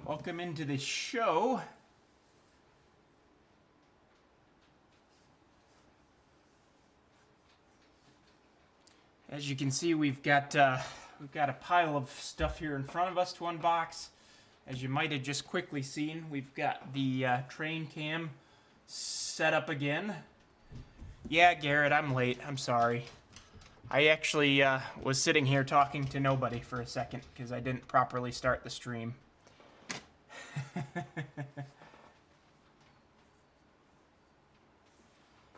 Welcome into the show. As you can see, we've got a pile of stuff here in front of us to unbox. As you might have just quickly seen, we've got the train cam set up again. Yeah, Garrett, I'm late. I'm sorry. I actually was sitting here talking to nobody for a second because I didn't properly start the stream.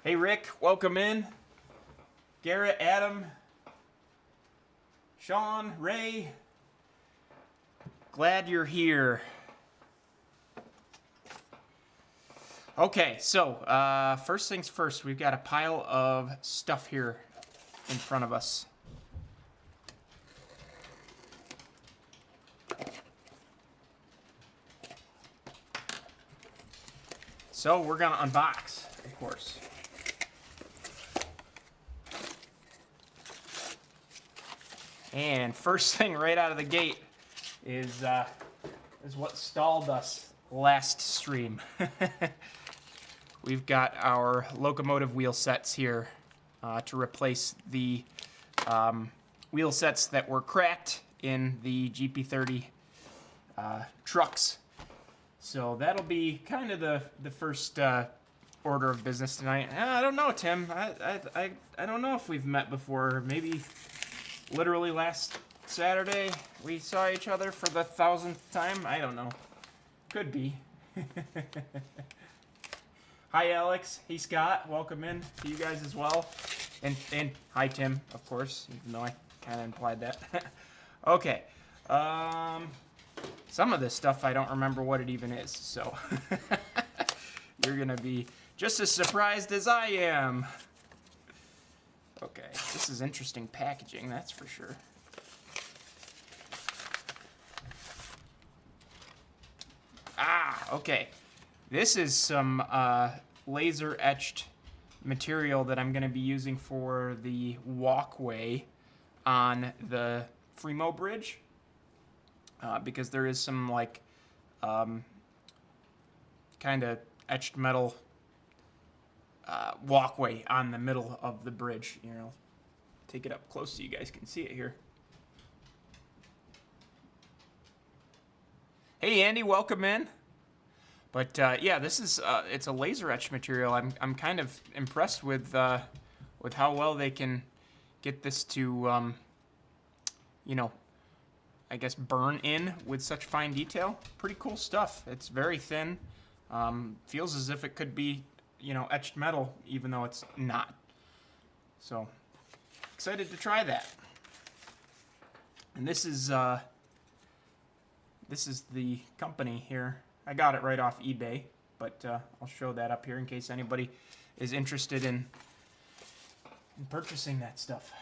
Hey, Rick, welcome in. Garrett, Adam, Sean, Ray, glad you're here. Okay, so first things first, we've got a pile of stuff here in front of us. So we're gonna unbox, of course. And first thing right out of the gate is what stalled us last stream. We've got our locomotive wheel sets here to replace the wheel sets that were cracked in the GP30 trucks. So that'll be kind of the first order of business tonight. I don't know, Tim. I don't know if we've met before. Maybe literally last Saturday we saw each other for the 1000th time. I don't know. Could be. Hi, Alex. Hey, Scott. Welcome in to you guys as well. And hi, Tim, of course, even though I kind of implied that. Okay. Some of this stuff I don't remember what it even is, so you're going to be just as surprised as I am. Okay, this is interesting packaging, that's for sure. Okay. This is some laser etched material that I'm going to be using for the walkway on the Fremo Bridge. Because there is some like kind of etched metal walkway on the middle of the bridge. You know, take it up close so you guys can see it here. Hey Andy, welcome in. But yeah, this is it's a laser etched material. I'm kind of impressed with how well they can get this to you know, I guess burn in with such fine detail. Pretty cool stuff. It's very thin. Feels as if it could be, you know, etched metal, even though it's not. So, excited to try that. And this is the company here. I got it right off eBay, but I'll show that up here in case anybody is interested in purchasing that stuff.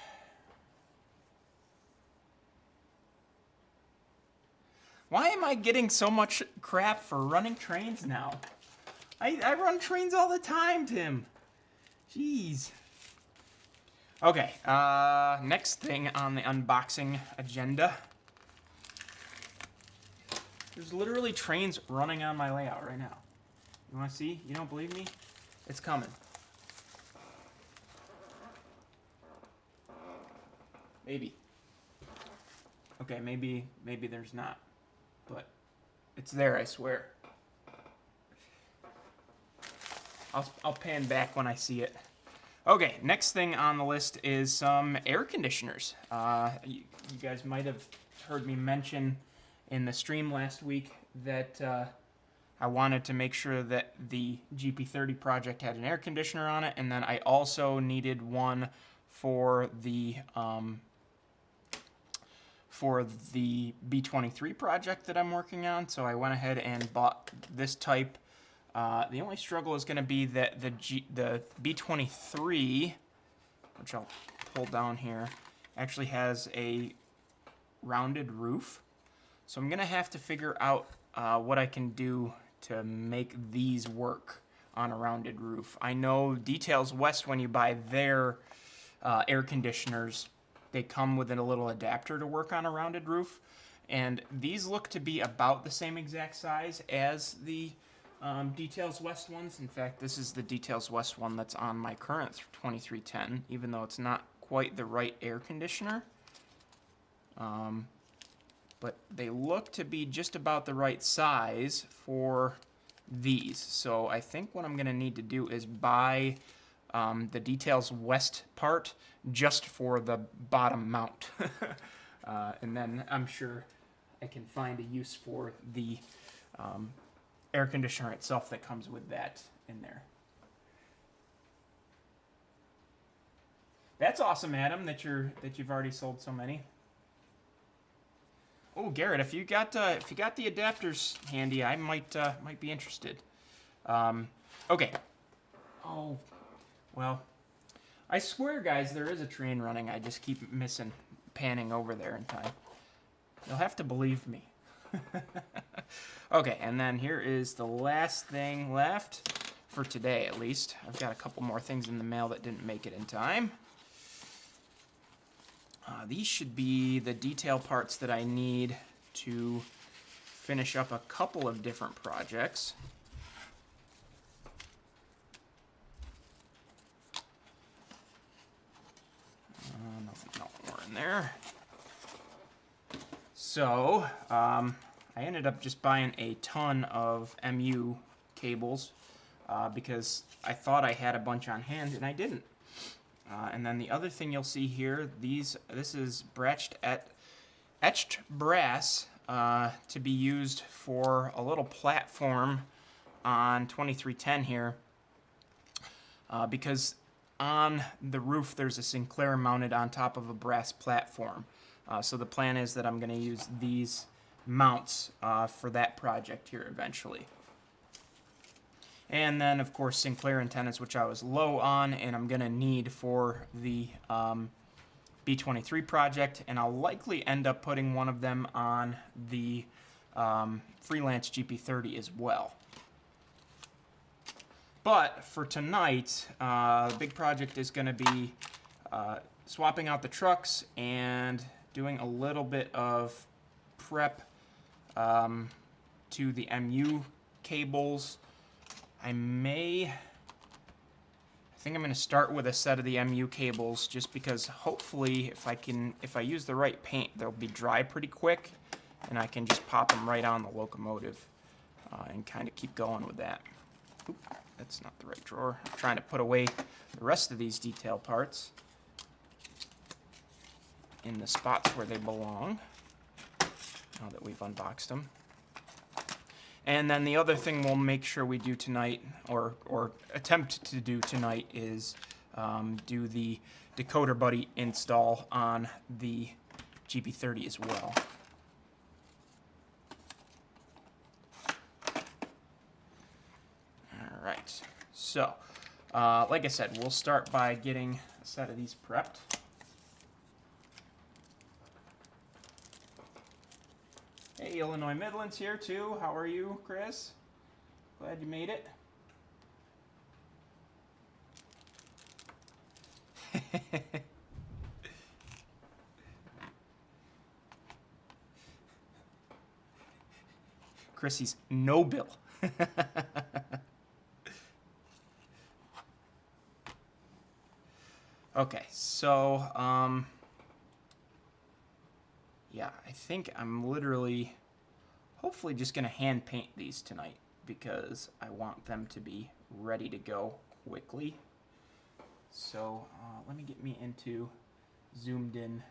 Why am I getting so much crap for running trains now? I run trains all the time, Tim. Jeez. Okay, next thing on the unboxing agenda. There's literally trains running on my layout right now. You want to see? You don't believe me? It's coming. Maybe. Okay, maybe there's not. But it's there, I swear. I'll pan back when I see it. Okay, next thing on the list is some air conditioners. You guys might have heard me mention in the stream last week that I wanted to make sure that the GP30 project had an air conditioner on it, and then I also needed one for the B23 project that I'm working on, so I went ahead and bought this type. The only struggle is going to be that the B23, which I'll pull down here, actually has a rounded roof. So I'm going to have to figure out what I can do to make these work on a rounded roof. I know Details West, when you buy their air conditioners, they come with a little adapter to work on a rounded roof. And these look to be about the same exact size as the Details West ones. In fact, this is the Details West one that's on my current 2310, even though it's not quite the right air conditioner. But they look to be just about the right size for these. So I think what I'm going to need to do is buy the Details West part just for the bottom mount. And then I'm sure I can find a use for the air conditioner itself that comes with that in there. That's awesome, Adam, that you've already sold so many. Oh, Garrett, if you got the adapters handy, I might be interested. Okay. Oh, well, I swear, guys, there is a train running. I just keep panning over there in time. You'll have to believe me. Okay, and then here is the last thing left for today, at least. I've got a couple more things in the mail that didn't make it in time. These should be the detail parts that I need to finish up a couple of different projects. No more in there. So, I ended up just buying a ton of MU cables because I thought I had a bunch on hand, and I didn't. And then the other thing you'll see here, this is etched brass to be used for a little platform on 2310 here, because on the roof there's a Sinclair mounted on top of a brass platform. So the plan is that I'm going to use these mounts for that project here eventually. And then, of course, Sinclair antennas, which I was low on, and I'm going to need for the B23 project, and I'll likely end up putting one of them on the Freelance GP30 as well. But for tonight, the big project is going to be swapping out the trucks and doing a little bit of prep to the MU cables. I think I'm going to start with a set of the MU cables just because hopefully if I use the right paint, they'll be dry pretty quick and I can just pop them right on the locomotive and kind of keep going with that. Oop, that's not the right drawer. I'm trying to put away the rest of these detail parts in the spots where they belong now that we've unboxed them. And then the other thing we'll make sure we do tonight, or attempt to do tonight, is do the decoder buddy install on the GP30 as well. All right, so like I said, we'll start by getting a set of these prepped. Hey, Illinois Midlands here too. How are you, Chris? Glad you made it. Chrissy's no bill. Okay, so yeah, I think I'm literally, hopefully just going to hand paint these tonight because I want them to be ready to go quickly. So let me get me into zoomed in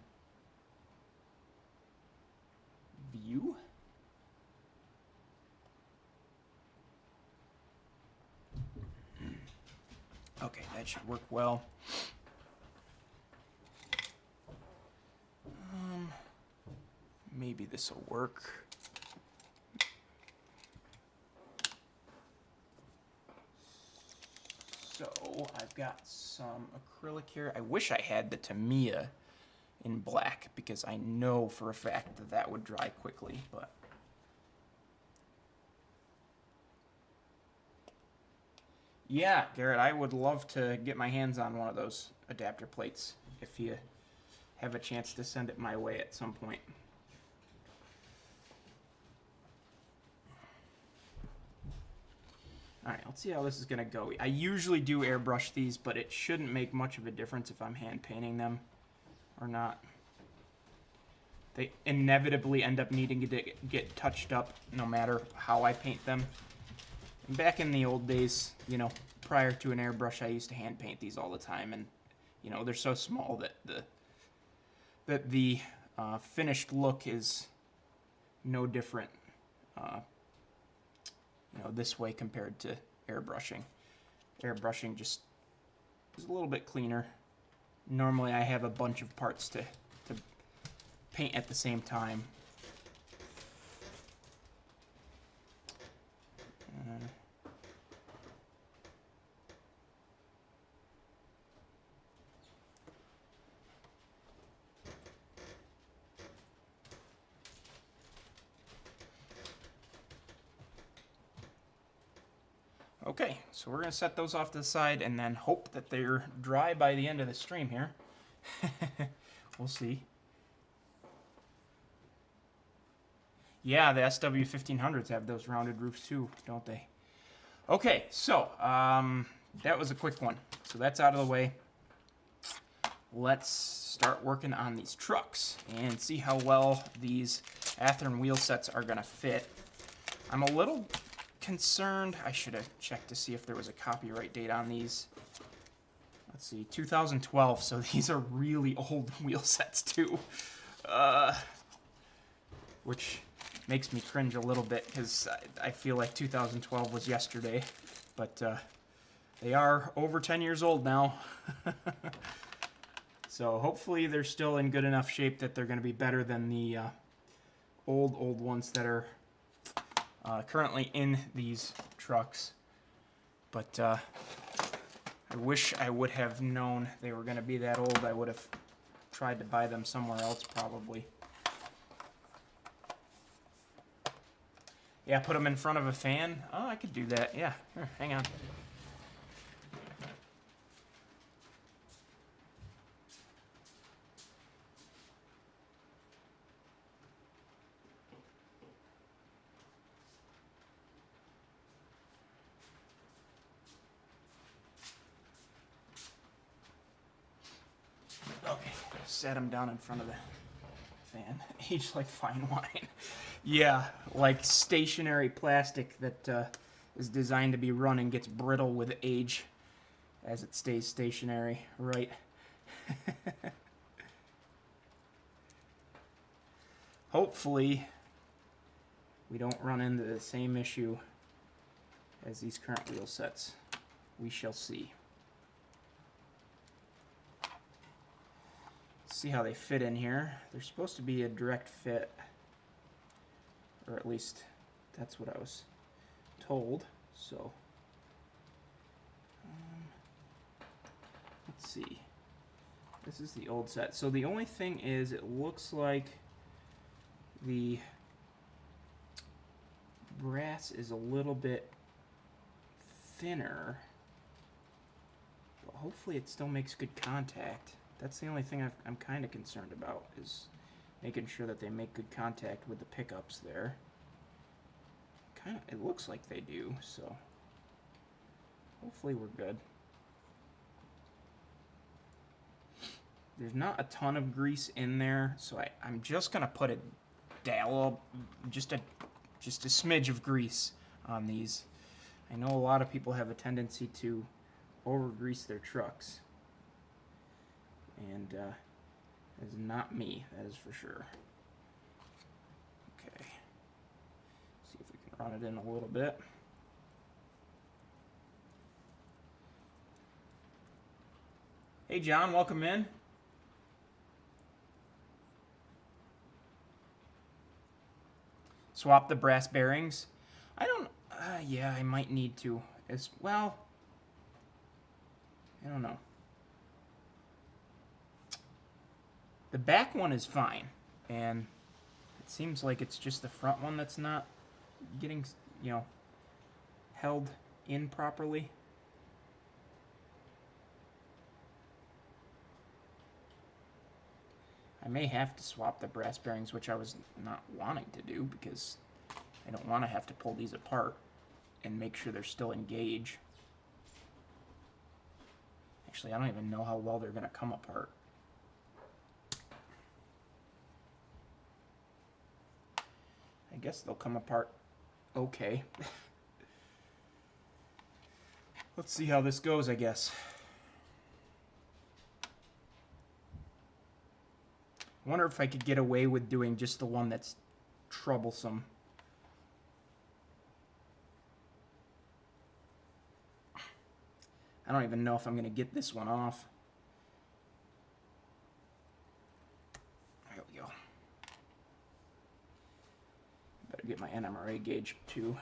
view. Okay, that should work well. Maybe this will work. So I've got some acrylic here. I wish I had the Tamiya in black because I know for a fact that that would dry quickly, but yeah, Garrett, I would love to get my hands on one of those adapter plates if you have a chance to send it my way at some point. Alright, let's see how this is going to go. I usually do airbrush these, but it shouldn't make much of a difference if I'm hand painting them or not. They inevitably end up needing to get touched up no matter how I paint them. And back in the old days, you know, prior to an airbrush, I used to hand paint these all the time, and you know, they're so small that the finished look is no different, you know, this way compared to airbrushing. Airbrushing just is a little bit cleaner. Normally, I have a bunch of parts to paint at the same time. Okay, so we're going to set those off to the side and then hope that they're dry by the end of the stream here. We'll see. Yeah, the SW1500s have those rounded roofs too, don't they? Okay, so that was a quick one. So that's out of the way. Let's start working on these trucks and see how well these Athearn wheel sets are going to fit. I'm a little concerned. I should have checked to see if there was a copyright date on these. Let's see, 2012, so these are really old wheel sets too. Which makes me cringe a little bit because I feel like 2012 was yesterday. But they are over 10 years old now. So hopefully they're still in good enough shape that they're going to be better than the old ones that are currently in these trucks. But I wish I would have known they were going to be that old. I would have tried to buy them somewhere else probably. Yeah, put them in front of a fan. Oh, I could do that. Yeah, here, hang on. Okay, set them down in front of the fan. Aged like fine wine. Yeah, like stationary plastic that is designed to be run and gets brittle with age as it stays stationary, right? Hopefully, we don't run into the same issue as these current wheel sets. We shall see. See how they fit in here. They're supposed to be a direct fit, or at least that's what I was told. So let's see. This is the old set. So the only thing is, it looks like the brass is a little bit thinner, but hopefully it still makes good contact. That's the only thing I'm kind of concerned about, is making sure that they make good contact with the pickups there. It looks like they do, so hopefully we're good. There's not a ton of grease in there, so I'm just gonna put a dab, just a smidge of grease on these. I know a lot of people have a tendency to over grease their trucks. And that is not me, that is for sure. Okay. See if we can run it in a little bit. Hey John, welcome in. Swap the brass bearings. I don't, yeah, I might need to as well. I don't know. The back one is fine, and it seems like it's just the front one that's not getting, you know, held in properly. I may have to swap the brass bearings, which I was not wanting to do because I don't want to have to pull these apart and make sure they're still in gauge. Actually, I don't even know how well they're going to come apart. I guess they'll come apart okay. Let's see how this goes, I guess. I wonder if I could get away with doing just the one that's troublesome. I don't even know if I'm going to get this one off. There we go. Better get my NMRA gauge too.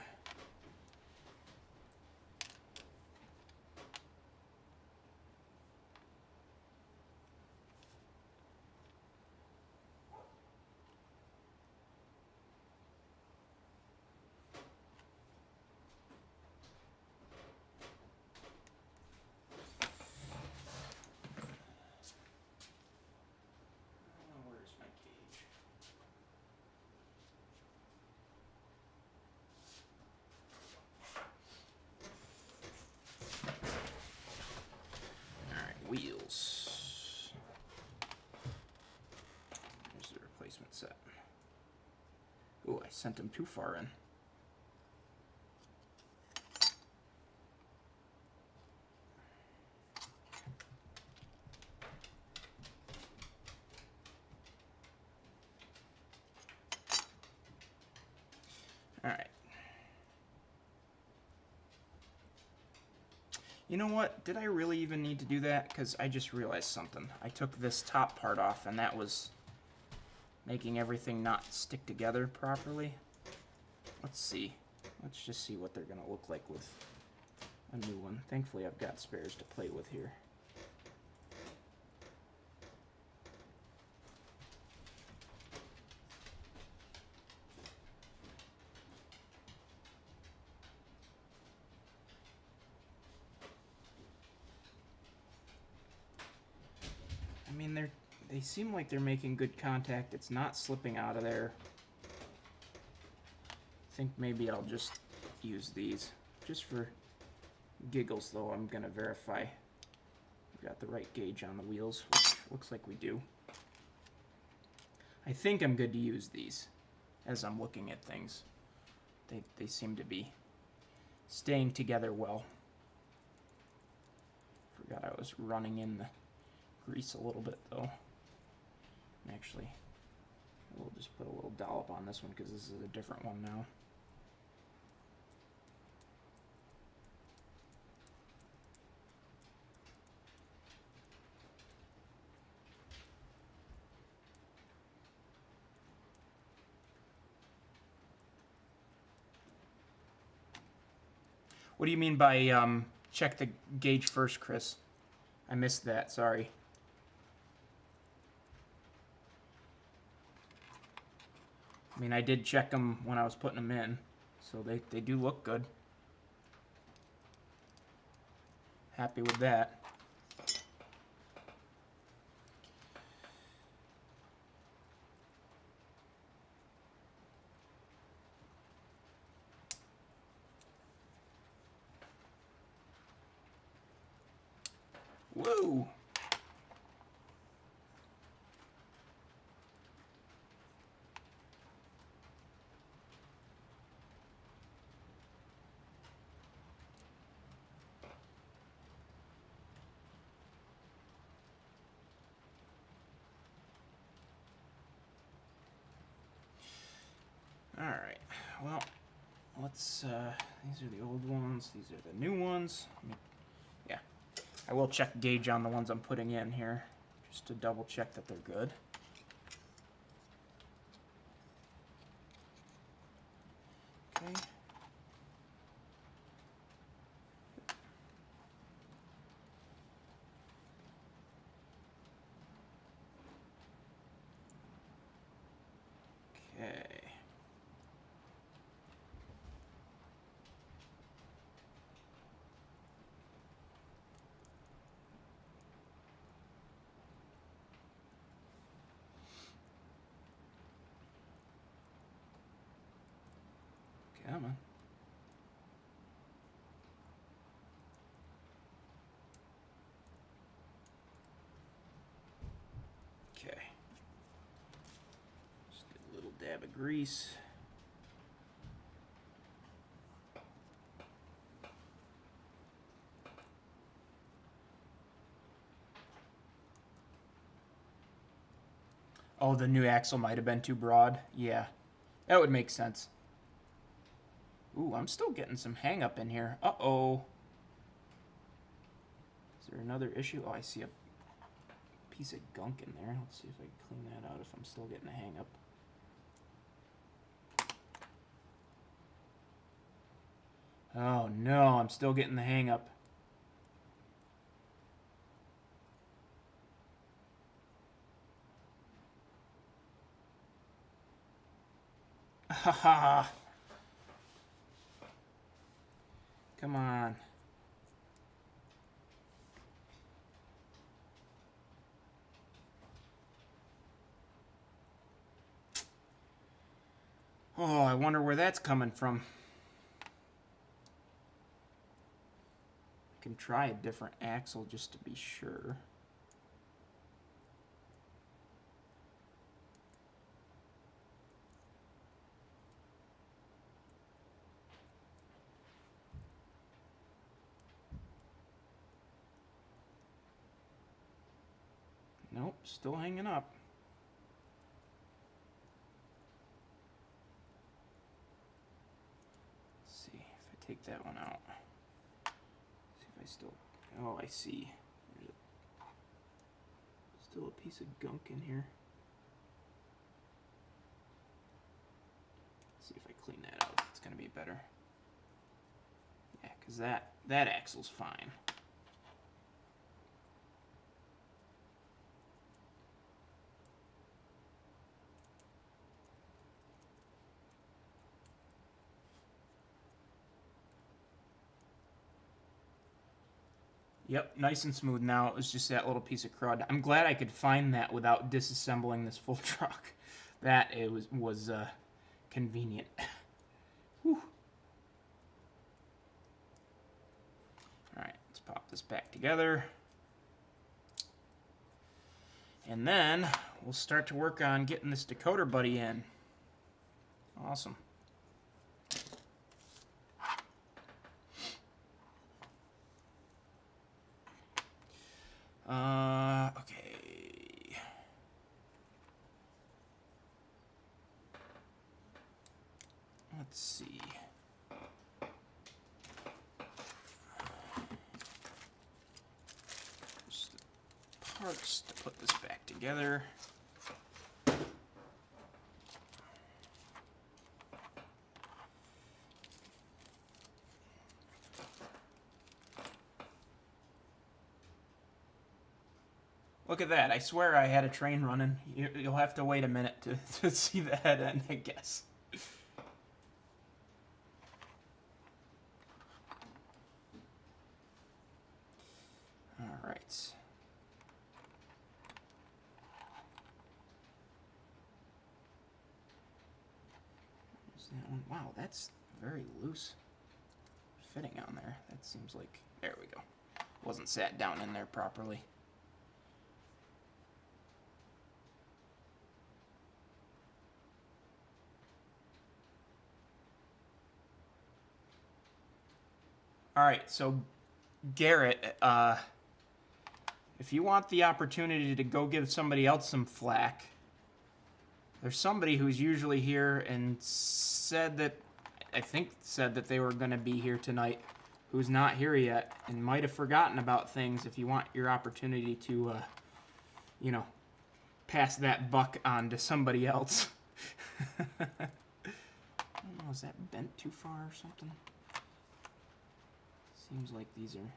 Wheels. Here's the replacement set. Oh, I sent them too far in. All right. You know what? Did I really even need to do that? Because I just realized something. I took this top part off, and that was making everything not stick together properly. Let's see. Let's just see what they're going to look like with a new one. Thankfully, I've got spares to play with here. I mean, they seem like they're making good contact. It's not slipping out of there. I think maybe I'll just use these. Just for giggles, though, I'm going to verify we've got the right gauge on the wheels, which looks like we do. I think I'm good to use these as I'm looking at things. They seem to be staying together well. Forgot I was running in the grease a little bit, though. Actually, we'll just put a little dollop on this one because this is a different one now. What do you mean by check the gauge first, Chris? I missed that, sorry. I mean, I did check them when I was putting them in, so they do look good. Happy with that. Whoa! Alright, well, let's, these are the old ones, these are the new ones. Yeah, I will check gauge on the ones I'm putting in here, just to double check that they're good. Okay. Okay. Come on. grease. Oh, the new axle might have been too broad. Yeah, that would make sense. Ooh, I'm still getting some hang up in here. Uh-oh. Is there another issue? Oh, I see a piece of gunk in there. Let's see if I can clean that out if I'm still getting a hang up. Oh no, I'm still getting the hang up. Haha. Come on. Oh, I wonder where that's coming from. I can try a different axle just to be sure. Nope, still hanging up. Let's see if I take that one out. See if I still. Oh, I see. There's still a piece of gunk in here. Let's see if I clean that out. It's gonna be better. Yeah, because that axle's fine. Yep, nice and smooth now. It was just that little piece of crud. I'm glad I could find that without disassembling this full truck. That it was convenient. Whew. All right, let's pop this back together. And then we'll start to work on getting this decoder buddy in. Awesome. Okay. Let's see. Just the parts to put this back together. Look at that. I swear I had a train running. You'll have to wait a minute to see the head end, I guess. All right. There's that one. Wow, that's very loose fitting on there. That seems like... There we go. Wasn't sat down in there properly. All right, so Garrett, if you want the opportunity to go give somebody else some flack, there's somebody who's usually here and said that they were going to be here tonight, who's not here yet and might have forgotten about things. If you want your opportunity to, you know, pass that buck on to somebody else. I don't know, is that bent too far or something? Seems like these are...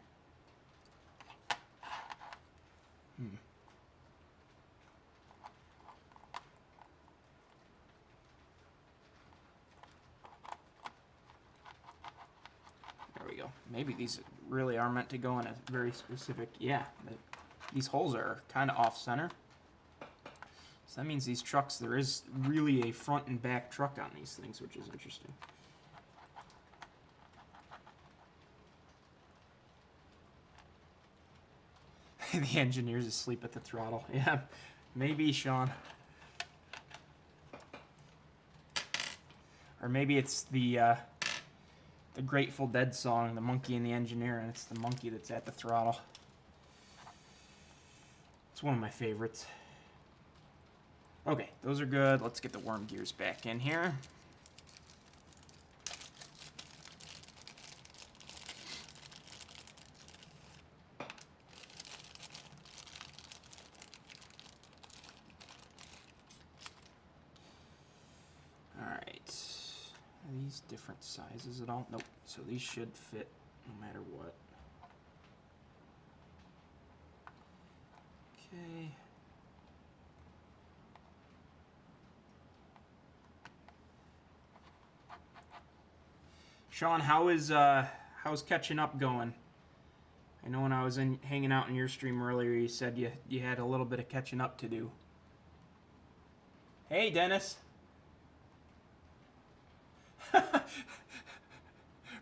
There we go. Maybe these really are meant to go in a very specific... Yeah, these holes are kind of off-center. So that means these trucks, there is really a front and back truck on these things, which is interesting. The engineer's asleep at the throttle. Yeah, maybe, Sean. Or maybe it's the Grateful Dead song, The Monkey and the Engineer, and it's the monkey that's at the throttle. It's one of my favorites. Okay, those are good. Let's get the worm gears back in here. These different sizes at all? Nope. So these should fit no matter what. Okay. Sean, how's catching up going? I know when I was hanging out in your stream earlier, you said you had a little bit of catching up to do. Hey, Dennis.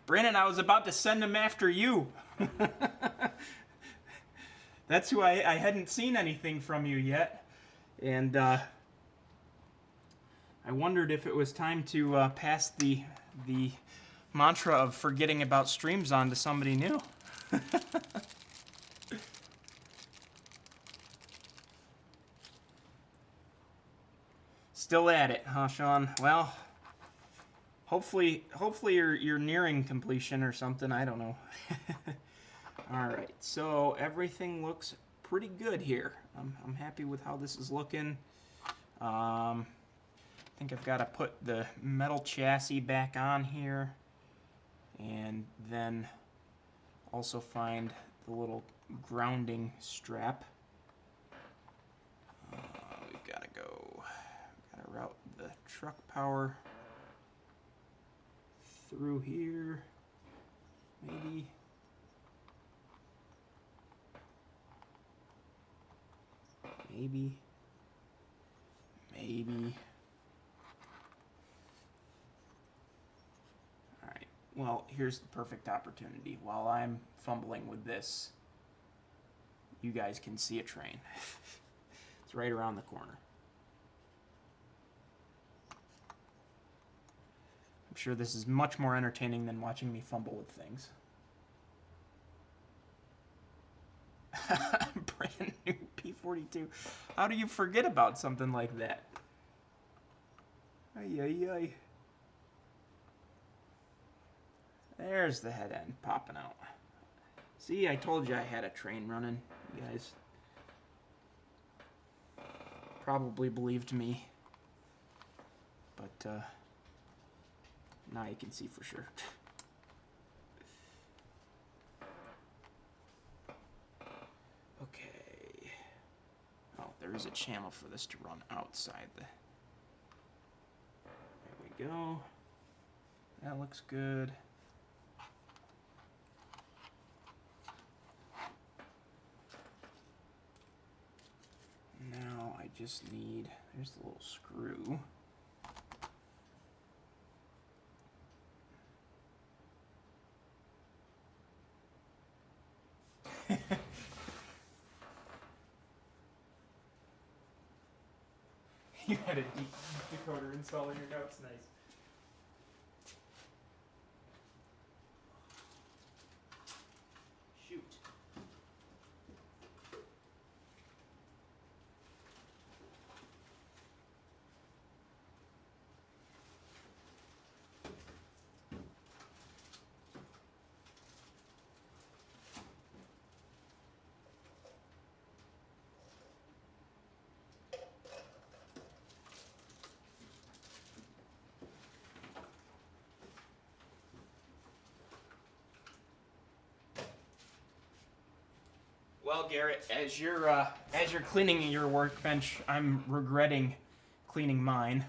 Brandon, I was about to send him after you. That's who I hadn't seen anything from you yet. And I wondered if it was time to pass the mantra of forgetting about streams on to somebody new. Still at it, huh, Sean? Well, hopefully you're nearing completion or something. I don't know. All right, so everything looks pretty good here. I'm happy with how this is looking. I think I've got to put the metal chassis back on here, and then also find the little grounding strap. We've got to route the truck power through here, maybe. All right, well, here's the perfect opportunity. While I'm fumbling with this, you guys can see a train. It's right around the corner. I'm sure this is much more entertaining than watching me fumble with things. Brand new P42. How do you forget about something like that? Ay, ay, ay. There's the head end popping out. See, I told you I had a train running. You guys probably believed me. But now you can see for sure. Okay. Oh, there is a channel for this to run outside the... There we go. That looks good. Now I just need... There's the little screw. You had a decoder install in your notes, nice. Shoot. Well, Garrett, as you're cleaning your workbench, I'm regretting cleaning mine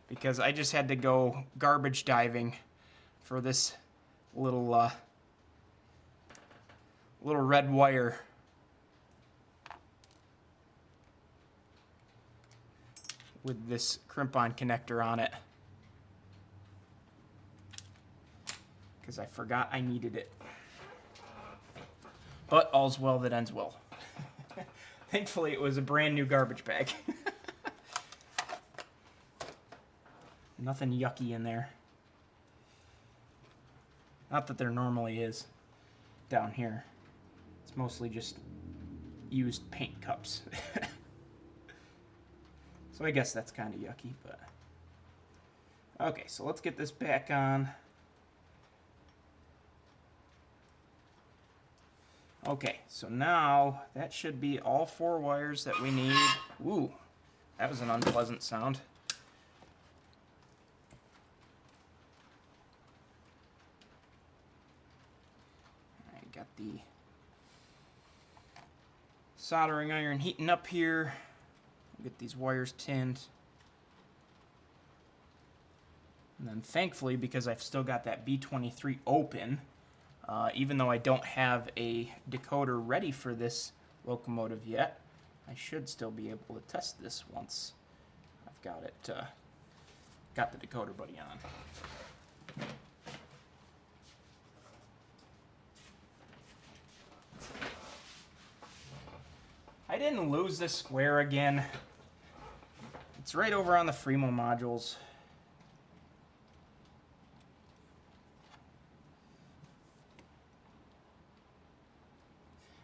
because I just had to go garbage diving for this little red wire. With this crimp-on connector on it because I forgot I needed it. But all's well that ends well. Thankfully, it was a brand new garbage bag. Nothing yucky in there. Not that there normally is down here. It's mostly just used paint cups. So I guess that's kind of yucky, but... Okay, so let's get this back on. Okay, so now that should be all 4 wires that we need. Ooh, that was an unpleasant sound. I got the soldering iron heating up here. Get these wires tinned. And then thankfully, because I've still got that B23 open, even though I don't have a decoder ready for this locomotive yet, I should still be able to test this once I've got it, got the decoder buddy on. I didn't lose this square again. It's right over on the Fremo modules.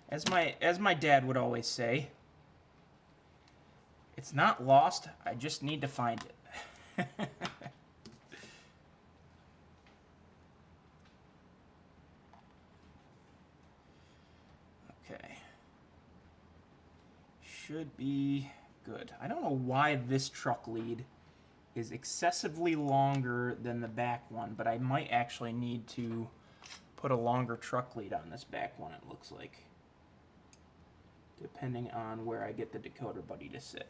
As my dad would always say, it's not lost, I just need to find it. Okay. Should be good. I don't know why this truck lead is excessively longer than the back one, but I might actually need to put a longer truck lead on this back one, it looks like. Depending on where I get the decoder buddy to sit.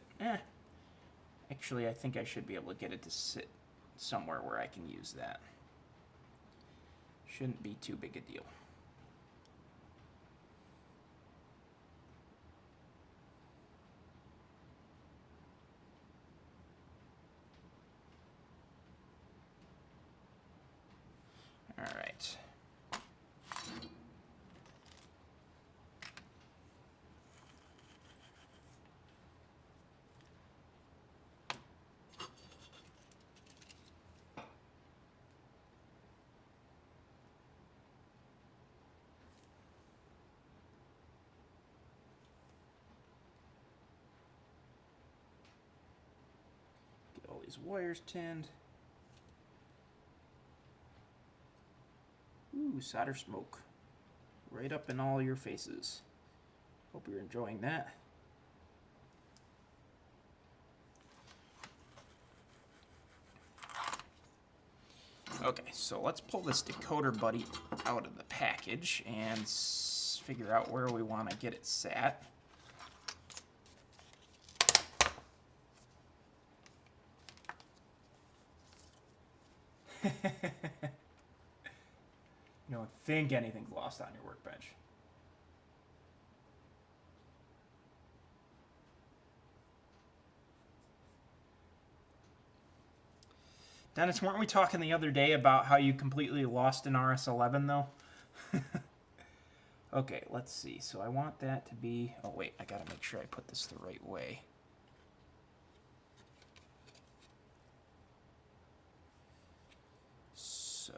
Actually, I think I should be able to get it to sit somewhere where I can use that. Shouldn't be too big a deal. All right. Get all these wires tinned. Ooh, solder smoke. Right up in all your faces. Hope you're enjoying that. Okay, so let's pull this decoder buddy out of the package and figure out where we want to get it sat. You don't think anything's lost on your workbench. Dennis, weren't we talking the other day about how you completely lost an RS-11 though? Okay, let's see. So I want that to be... Oh wait, I gotta make sure I put this the right way. So...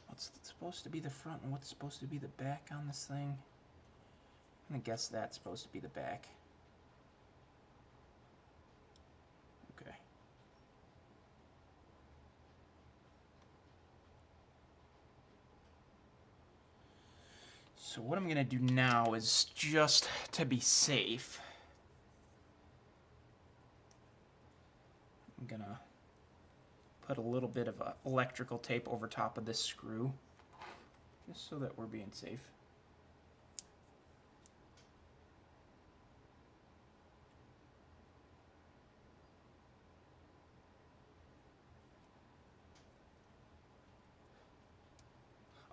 what's supposed to be the front and what's supposed to be the back on this thing? I'm gonna guess that's supposed to be the back. Okay. So what I'm gonna do now is, just to be safe, I'm gonna put a little bit of electrical tape over top of this screw, just so that we're being safe.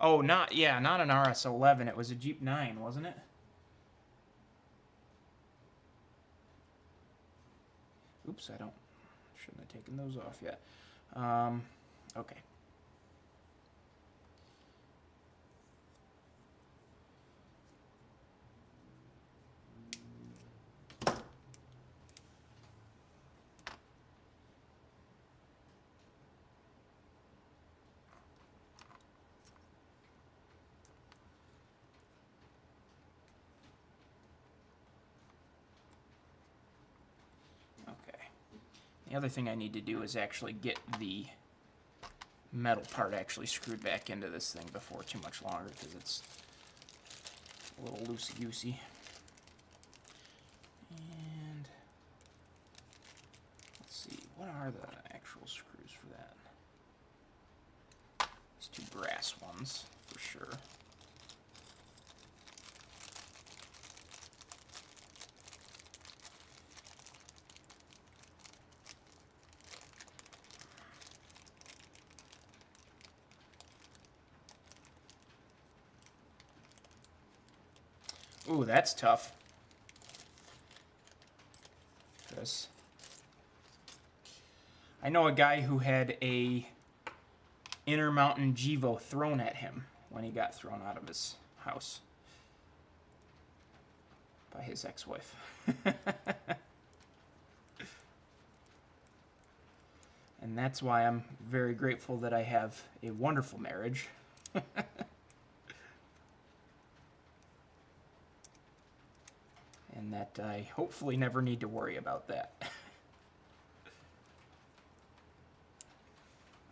Oh, not an RS-11. It was a Jeep 9, wasn't it? Oops, shouldn't have taken those off yet. Okay. The other thing I need to do is actually get the metal part actually screwed back into this thing before too much longer, because it's a little loosey-goosey. And let's see, what are the actual screws for that? These two brass ones, for sure. Ooh, that's tough. This. I know a guy who had a Intermountain Gevo thrown at him when he got thrown out of his house by his ex-wife. And that's why I'm very grateful that I have a wonderful marriage. And that I hopefully never need to worry about that.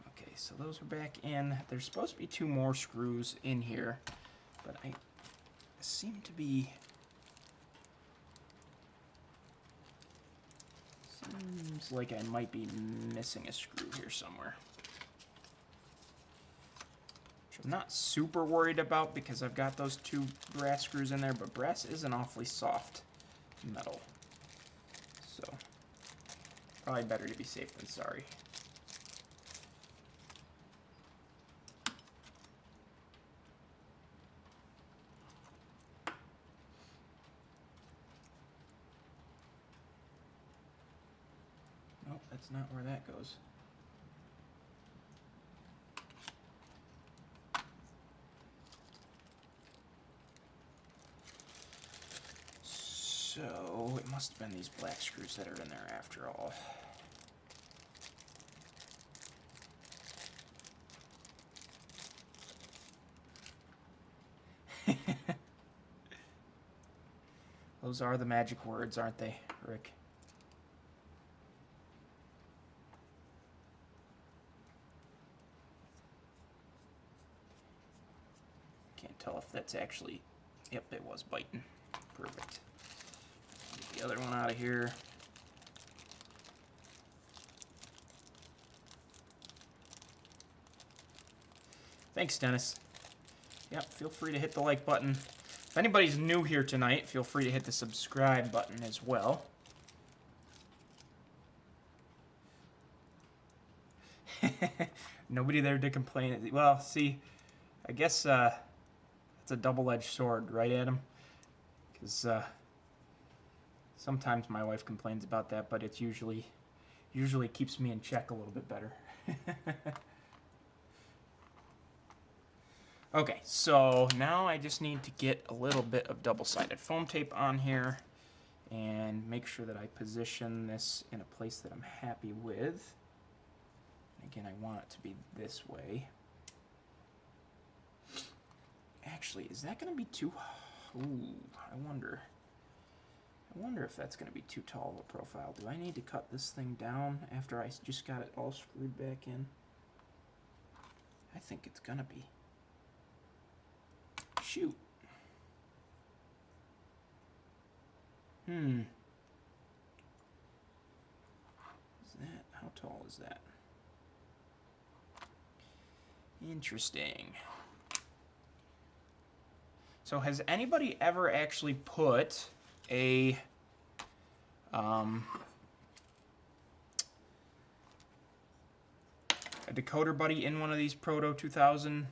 Okay, so those are back in. There's supposed to be 2 more screws in here, but I seem to be... Seems like I might be missing a screw here somewhere. Which I'm not super worried about because I've got those 2 brass screws in there, but brass is an awfully soft metal. So, probably better to be safe than sorry. Nope, that's not where that goes. So, it must have been these black screws that are in there after all. Those are the magic words, aren't they, Rick? Can't tell if that's actually... Yep, it was biting. Perfect. Get the other one out of here. Thanks, Dennis. Yep, feel free to hit the like button. If anybody's new here tonight, feel free to hit the subscribe button as well. Nobody there to complain. Well, see, I guess it's a double-edged sword, right, Adam? Because sometimes my wife complains about that, but it's usually keeps me in check a little bit better. Okay, so now I just need to get a little bit of double-sided foam tape on here and make sure that I position this in a place that I'm happy with. Again, I want it to be this way. Actually, is that going to be too... Ooh, I wonder if that's going to be too tall of a profile. Do I need to cut this thing down after I just got it all screwed back in? I think it's going to be. Shoot. Is that, how tall is that? Interesting. So has anybody ever actually put a decoder buddy in one of these Proto 2000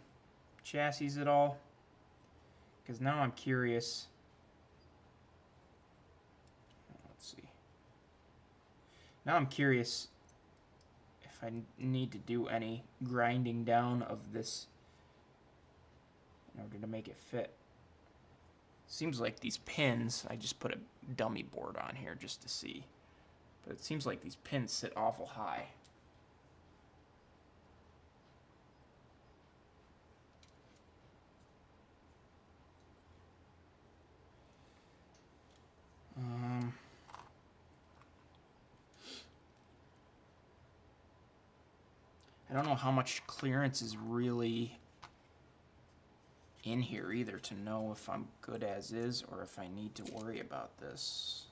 chassis at all? Because now I'm curious. Let's see. Now I'm curious if I need to do any grinding down of this in order to make it fit. Seems like these pins, I just put a dummy board on here just to see. But it seems like these pins sit awful high. I don't know how much clearance is really in here either to know if I'm good as is or if I need to worry about this.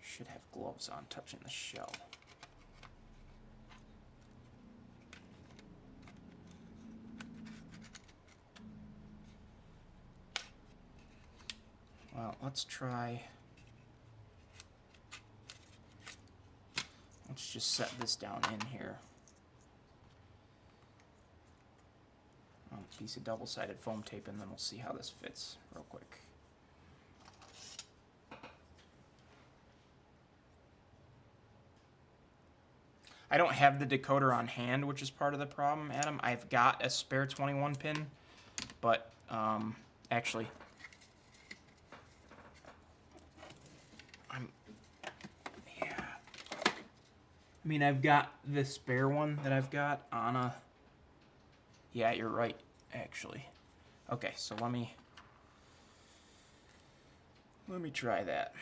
Should have gloves on touching the shell. Well, let's try. Let's just set this down in here. Piece of double-sided foam tape, and then we'll see how this fits real quick. I don't have the decoder on hand, which is part of the problem, Adam. I've got a spare 21 pin, but actually, I mean, I've got the spare one that I've got on a. Yeah, you're right, actually. Okay, so let me try that.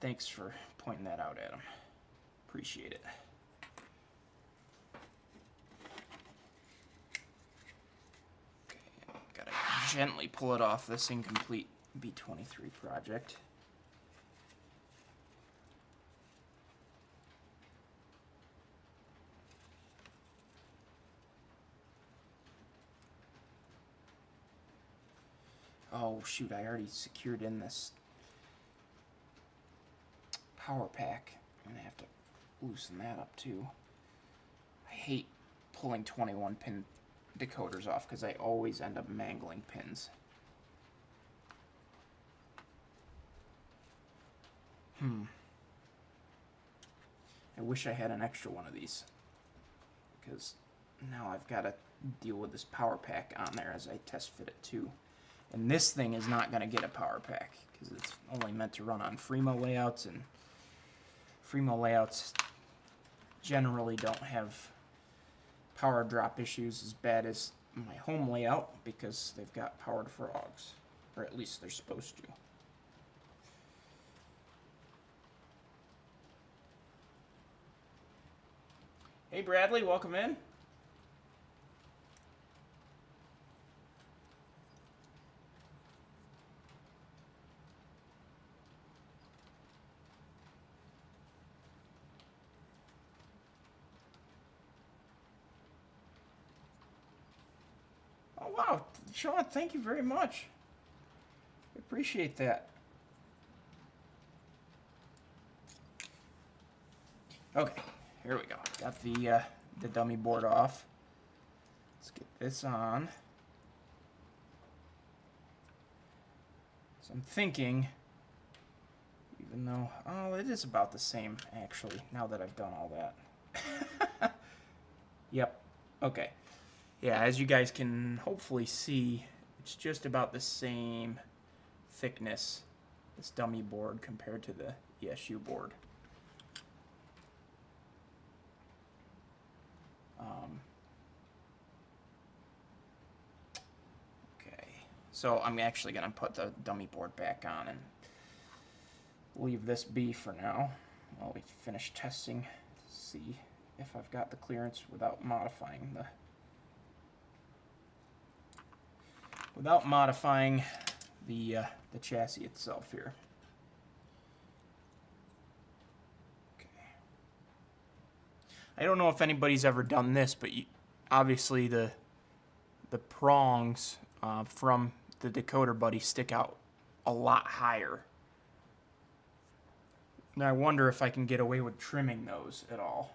Thanks for pointing that out, Adam. Appreciate it. Okay, gotta gently pull it off this incomplete B23 project. Oh shoot, I already secured in this power pack. I'm gonna have to loosen that up too. I hate pulling 21 pin decoders off because I always end up mangling pins. I wish I had an extra one of these because now I've got to deal with this power pack on there as I test fit it too. And this thing is not going to get a power pack because it's only meant to run on Fremo layouts, and Fremo layouts generally don't have power drop issues as bad as my home layout because they've got powered frogs, or at least they're supposed to. Hey Bradley, welcome in. Oh wow, Sean, thank you very much. I appreciate that. Okay, here we go. Got the dummy board off. Let's get this on. So I'm thinking, even though, oh, it is about the same actually, now that I've done all that. Yep, okay. Yeah, as you guys can hopefully see, it's just about the same thickness, this dummy board, compared to the ESU board. Okay, so I'm actually going to put the dummy board back on and leave this be for now while we finish testing to see if I've got the clearance without modifying the chassis itself here. Okay. I don't know if anybody's ever done this, but obviously the prongs from the decoder buddy stick out a lot higher. And I wonder if I can get away with trimming those at all.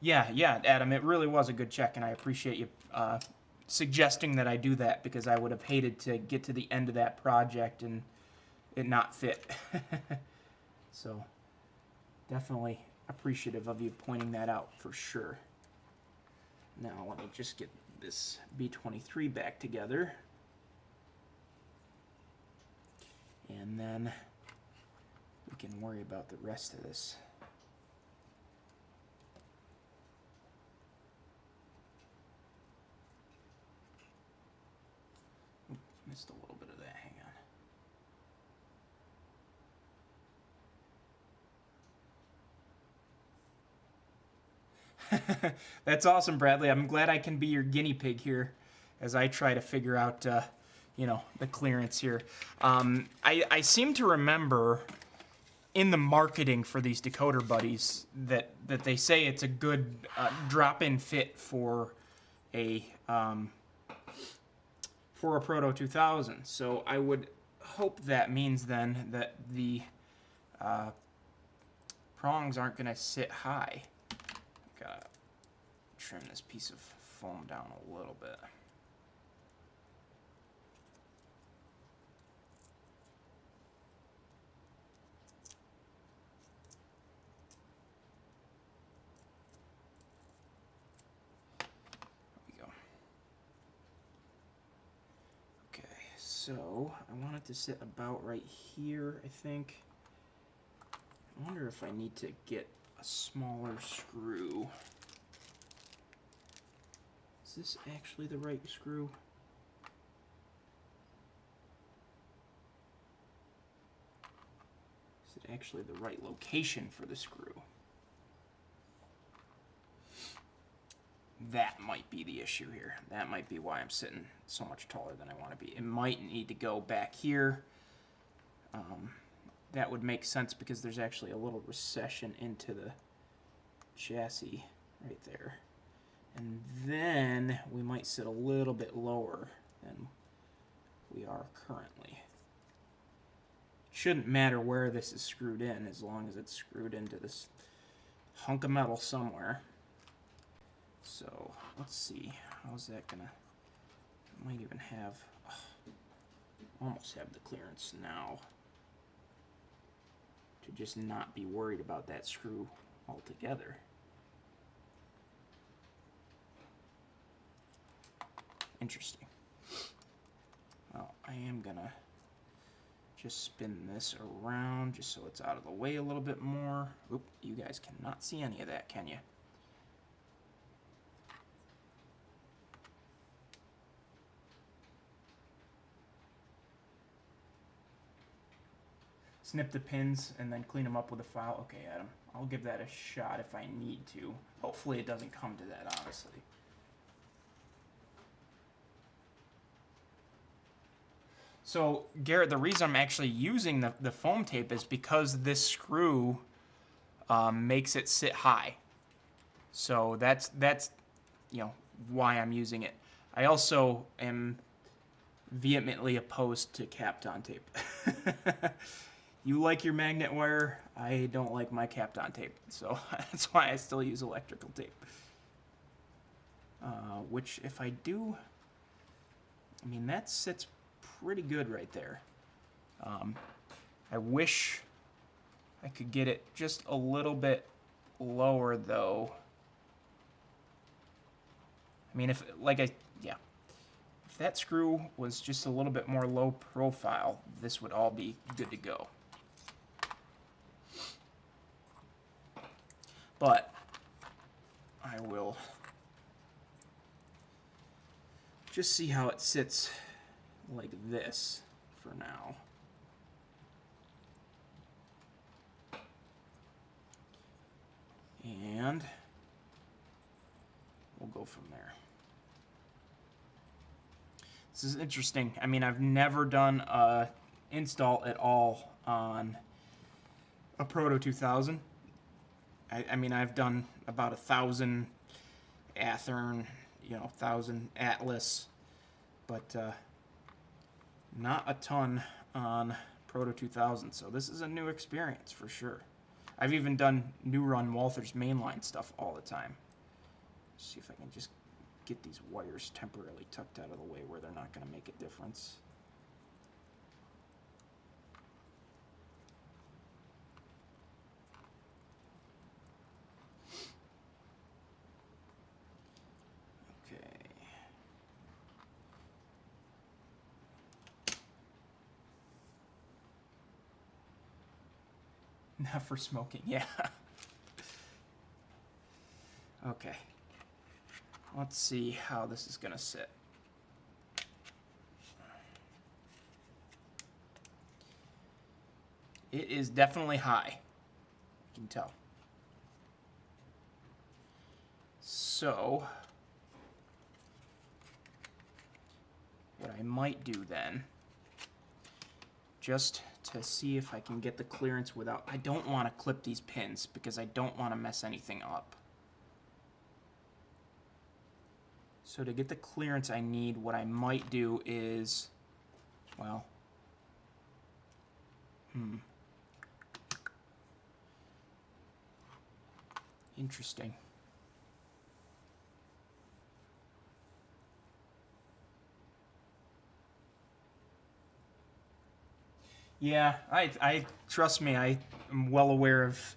Yeah, Adam, it really was a good check, and I appreciate you suggesting that I do that, because I would have hated to get to the end of that project and it not fit. So, definitely appreciative of you pointing that out for sure. Now, let me just get this B23 back together. And then we can worry about the rest of this. Missed a little bit of that, hang on. That's awesome, Bradley. I'm glad I can be your guinea pig here as I try to figure out, you know, the clearance here. I seem to remember in the marketing for these decoder buddies that they say it's a good drop-in fit for a Proto 2000. So I would hope that means then that the prongs aren't going to sit high. Gotta trim this piece of foam down a little bit. There we go. Okay, so I want it to sit about right here, I think. I wonder if I need to get a smaller screw. Is this actually the right screw? Is it actually the right location for the screw? That might be the issue here. That might be why I'm sitting so much taller than I want to be. It might need to go back here. That would make sense because there's actually a little recession into the chassis right there. And then we might sit a little bit lower than we are currently. Shouldn't matter where this is screwed in as long as it's screwed into this hunk of metal somewhere. So let's see, how's that gonna, might even have, almost have the clearance now to just not be worried about that screw altogether. Interesting. Well, I am gonna just spin this around just so it's out of the way a little bit more. Oop, you guys cannot see any of that, can you? Snip the pins and then clean them up with a file. Okay, Adam, I'll give that a shot if I need to. Hopefully it doesn't come to that, honestly. So, Garrett, the reason I'm actually using the foam tape is because this screw makes it sit high. So that's you know, why I'm using it. I also am vehemently opposed to Kapton tape. You like your magnet wire, I don't like my Kapton tape. So that's why I still use electrical tape. Which, if I do, I mean, that sits pretty good right there. I wish I could get it just a little bit lower, though. I mean, if that screw was just a little bit more low profile, this would all be good to go. But I will just see how it sits like this for now. And we'll go from there. This is interesting. I mean, I've never done a install at all on a Proto 2000. I mean, I've done about 1,000 Athearn, 1,000 Atlas, but not a ton on Proto 2000. So this is a new experience for sure. I've even done new run Walther's mainline stuff all the time. Let's see if I can just get these wires temporarily tucked out of the way where they're not going to make a difference. Okay. Not for smoking, yeah. Okay. Let's see how this is going to sit. It is definitely high. You can tell. So what I might do then, just to see if I can get the clearance without, I don't want to clip these pins because I don't want to mess anything up. So to get the clearance I need, what I might do is, well, interesting. Yeah, I trust me, I am well aware of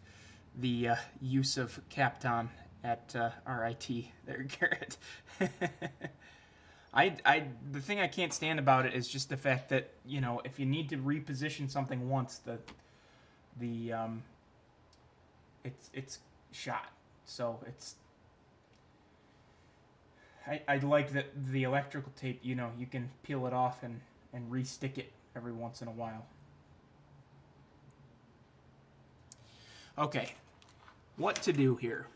the use of Kapton at RIT there, Garrett. The thing I can't stand about it is just the fact that, you know, if you need to reposition something once, it's shot. So it's, I like that the electrical tape, you know, you can peel it off and re-stick it every once in a while. Okay, what to do here?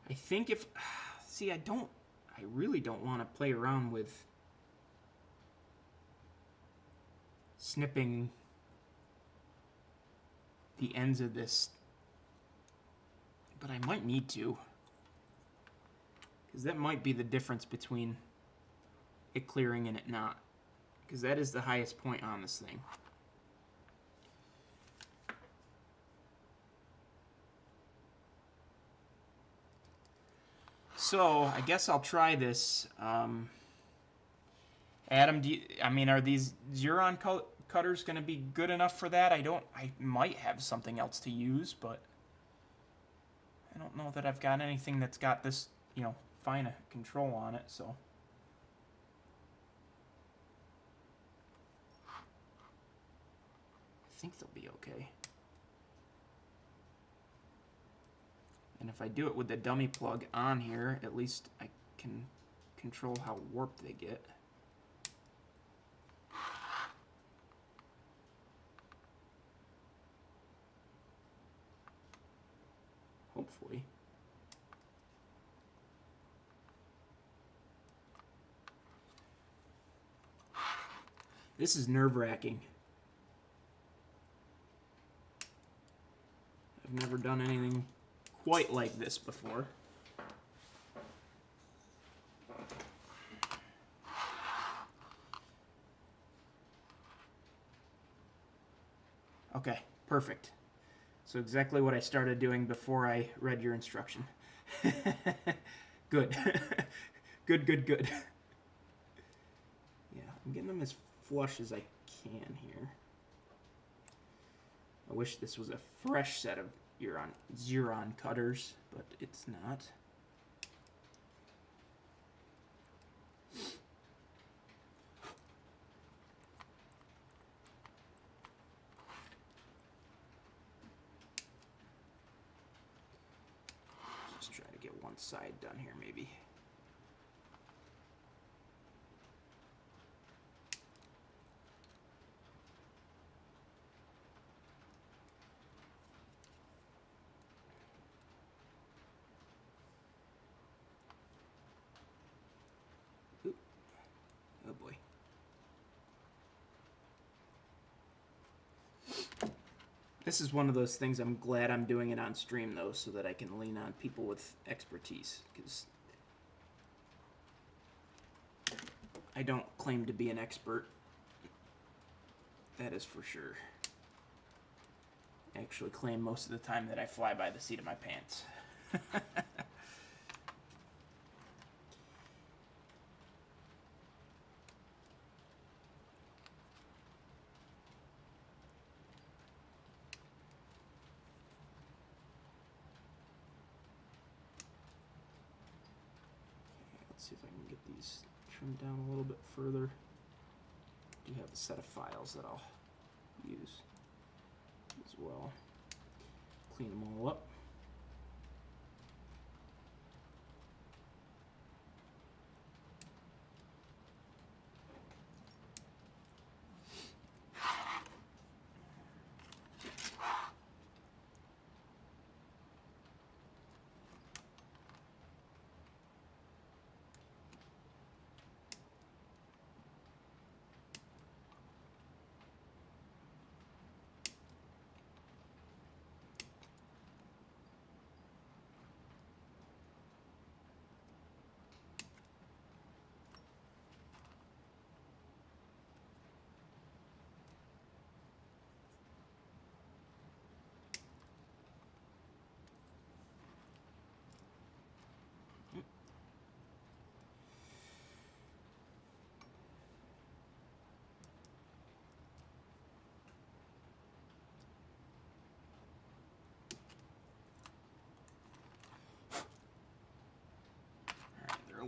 I think if, see, I really don't want to play around with snipping the ends of this, but I might need to, because that might be the difference between it clearing and it not, because that is the highest point on this thing. So I guess I'll try this. Adam, are these Xuron cutters going to be good enough for that? I might have something else to use, but I don't know that I've got anything that's got this, you know, fine a control on it, so. I think they'll be okay. And if I do it with the dummy plug on here, at least I can control how warped they get. Hopefully. This is nerve-wracking. I've never done anything quite like this before. Okay, perfect. So exactly what I started doing before I read your instruction. Good. Good. Yeah, I'm getting them as flush as I can here. I wish this was a fresh set of Xuron cutters, but it's not. Just try to get one side done here, maybe. Oh boy. This is one of those things I'm glad I'm doing it on stream, though, so that I can lean on people with expertise, because I don't claim to be an expert. That is for sure. I actually claim most of the time that I fly by the seat of my pants. See if I can get these trimmed down a little bit further. I do have a set of files that I'll use as well. Clean them all up.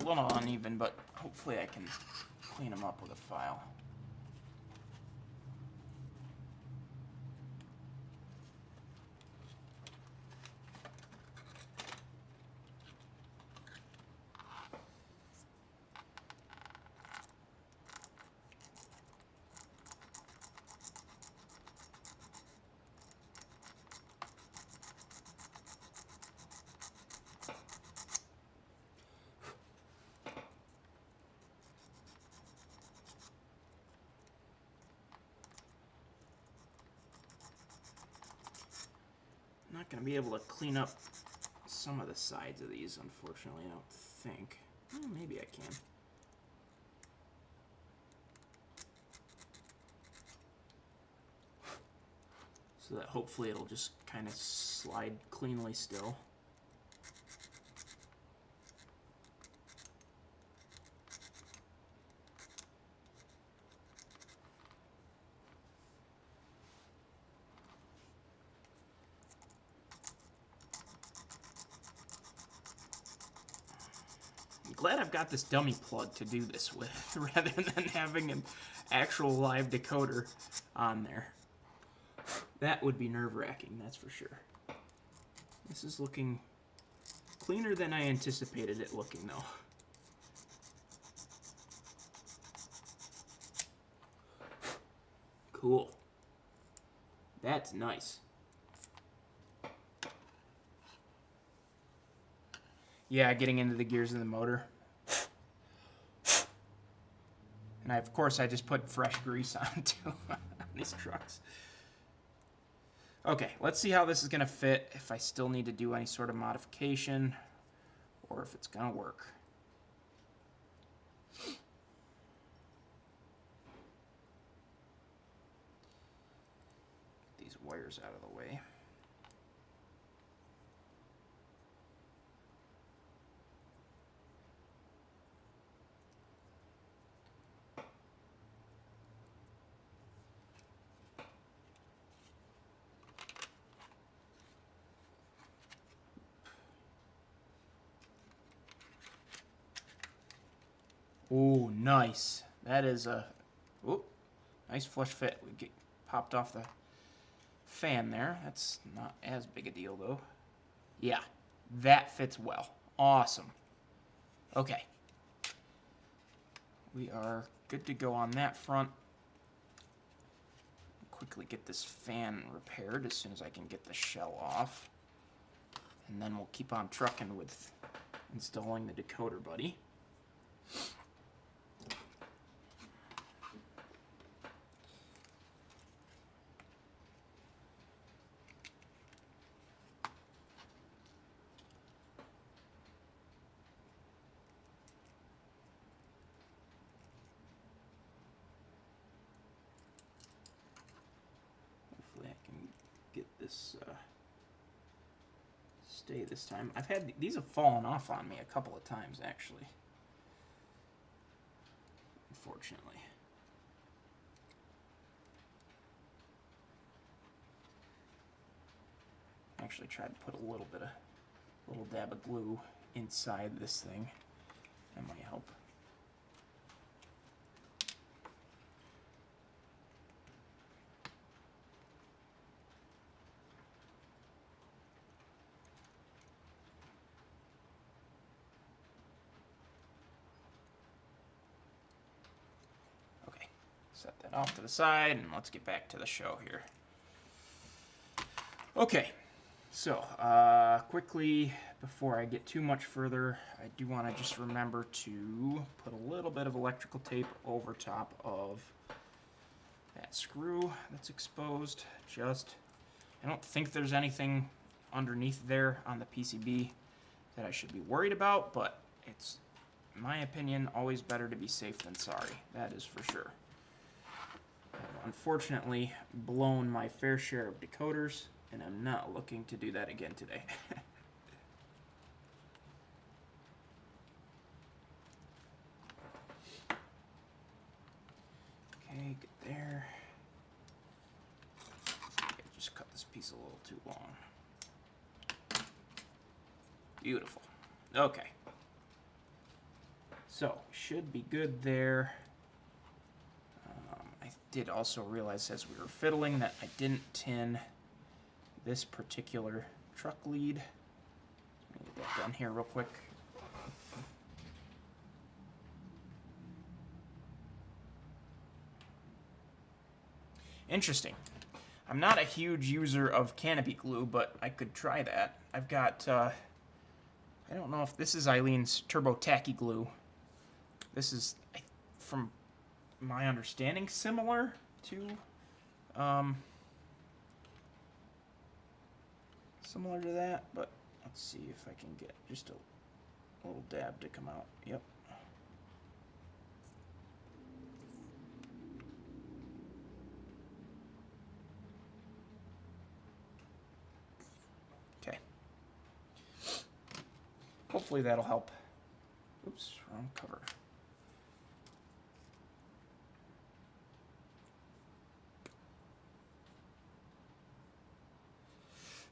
little uneven, but hopefully I can clean them up with a file. I'm not going to be able to clean up some of the sides of these, unfortunately, I don't think. Well, maybe I can. So that hopefully it'll just kind of slide cleanly still. Glad I've got this dummy plug to do this with, rather than having an actual live decoder on there. That would be nerve-wracking, that's for sure. This is looking cleaner than I anticipated it looking, though. Cool. That's nice. Yeah, getting into the gears of the motor. And of course, I just put fresh grease on too on these trucks. Okay, let's see how this is going to fit, if I still need to do any sort of modification, or if it's going to work. Get these wires out of the way. Ooh, nice. That is a nice flush fit. We get popped off the fan there. That's not as big a deal, though. Yeah, that fits well. Awesome. Okay. We are good to go on that front. Quickly get this fan repaired as soon as I can get the shell off. And then we'll keep on trucking with installing the decoder buddy. This stay this time. I've had these have fallen off on me a couple of times actually. Unfortunately. I actually tried to put a little dab of glue inside this thing. That might help. Set that off to the side, and let's get back to the show here. Okay, so quickly, before I get too much further, I do want to just remember to put a little bit of electrical tape over top of that screw that's exposed. I don't think there's anything underneath there on the PCB that I should be worried about, but it's, in my opinion, always better to be safe than sorry. That is for sure. I've unfortunately blown my fair share of decoders, and I'm not looking to do that again today. Okay, get there. I just cut this piece a little too long. Beautiful. Okay. So, should be good there. I did also realize as we were fiddling that I didn't tin this particular truck lead. Let me get that done here real quick. Interesting. I'm not a huge user of canopy glue, but I could try that. I've got, I don't know if this is Eileen's Turbo Tacky Glue. This is, from my understanding, similar to, similar to that, but let's see if I can get just a little dab to come out. Yep. Okay. Hopefully that'll help. Oops, wrong cover.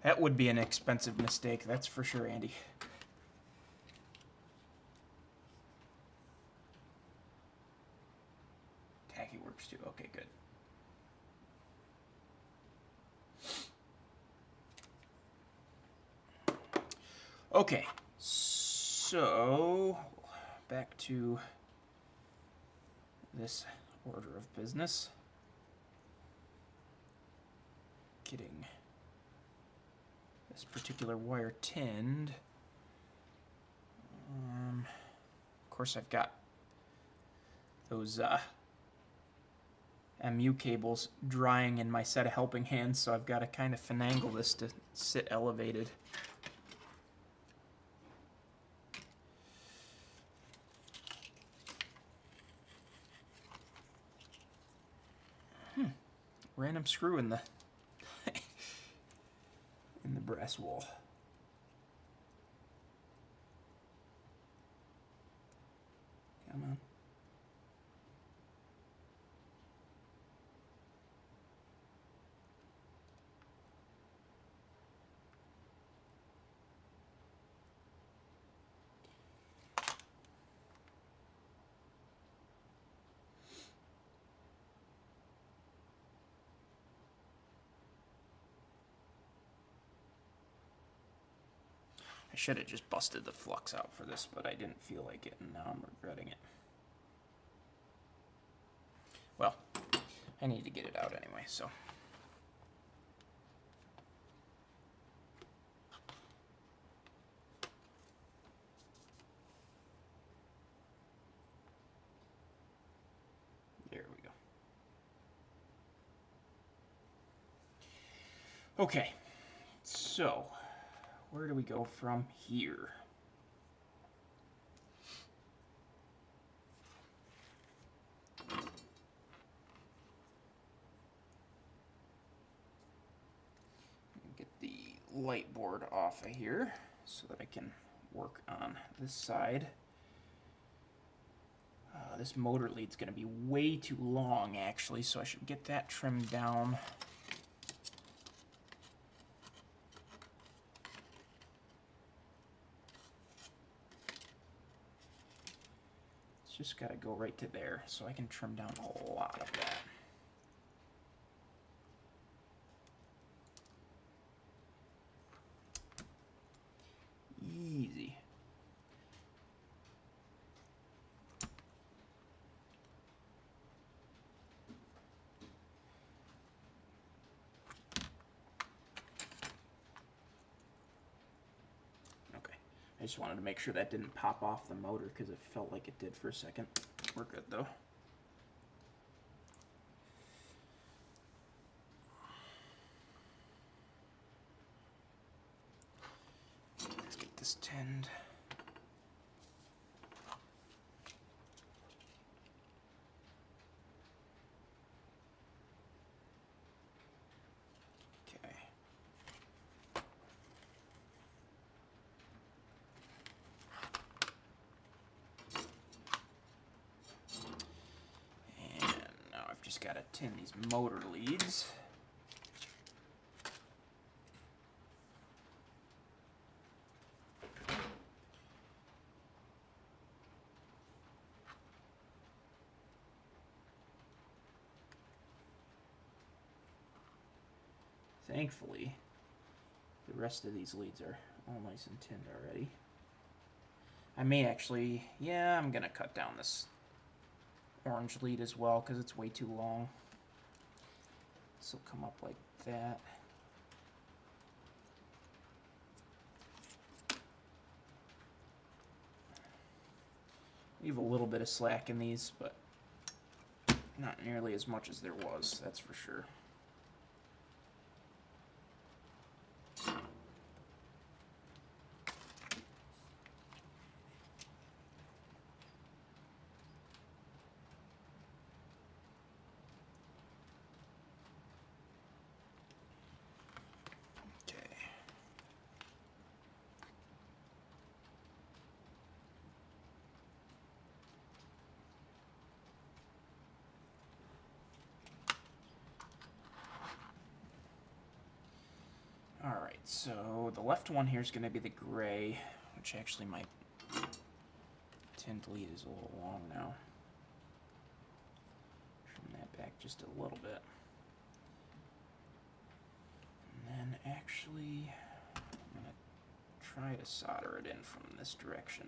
That would be an expensive mistake, that's for sure, Andy. Tacky works too. Okay, good. Okay, so back to this order of business. Getting this particular wire tinned. Of course, I've got those MU cables drying in my set of helping hands, so I've got to kind of finagle this to sit elevated. Random screw in the in the brass wool. Come on. I should have just busted the flux out for this, but I didn't feel like it, and now I'm regretting it. Well, I need to get it out anyway, so. There we go. Okay, so where do we go from here? Get the light board off of here so that I can work on this side. This motor lead's going to be way too long, actually, so I should get that trimmed down. It's just got to go right to there, so I can trim down a lot of that. Easy. Okay, I just wanted to make sure that didn't pop off the motor because it felt like it did for a second. We're good though. Let's get this tinned. Okay. And now I've just got to tin these motor leads. thankfully, the rest of these leads are all nice and tinned already. I may actually, yeah, I'm going to cut down this orange lead as well because it's way too long. This will come up like that. Leave a little bit of slack in these, but not nearly as much as there was, that's for sure. Alright, so the left one here is going to be the gray, which actually my tint lead is a little long now. Trim that back just a little bit. And then actually, I'm going to try to solder it in from this direction.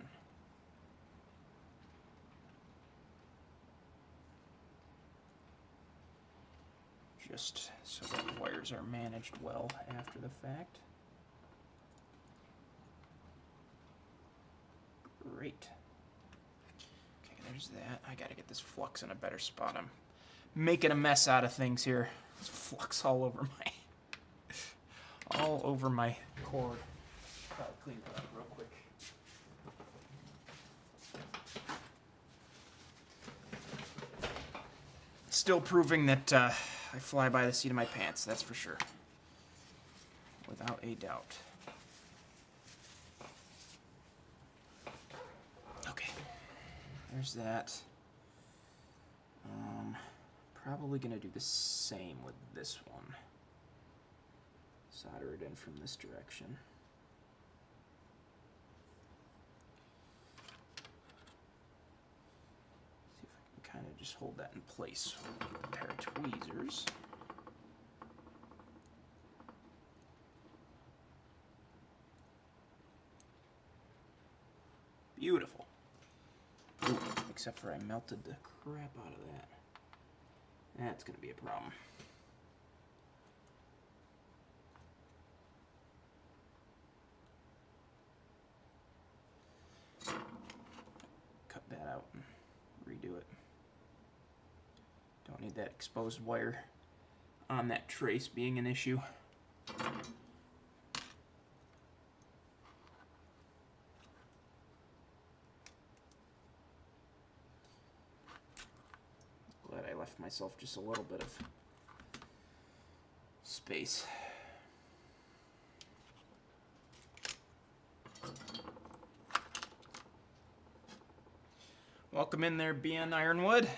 Just so that the wires are managed well after the fact. Great. Okay, there's that. I gotta get this flux in a better spot. I'm making a mess out of things here. There's flux all over my cord. Probably clean that up real quick. Still proving that I fly by the seat of my pants, that's for sure. Without a doubt. Okay, there's that. Probably gonna do the same with this one. Solder it in from this direction. See if I can kind of just hold that in place with a pair of tweezers. Beautiful. Ooh, except for I melted the crap out of that. That's going to be a problem. Cut that out and redo it. Don't need that exposed wire on that trace being an issue. Glad I left myself just a little bit of space. Welcome in there, BN Ironwood.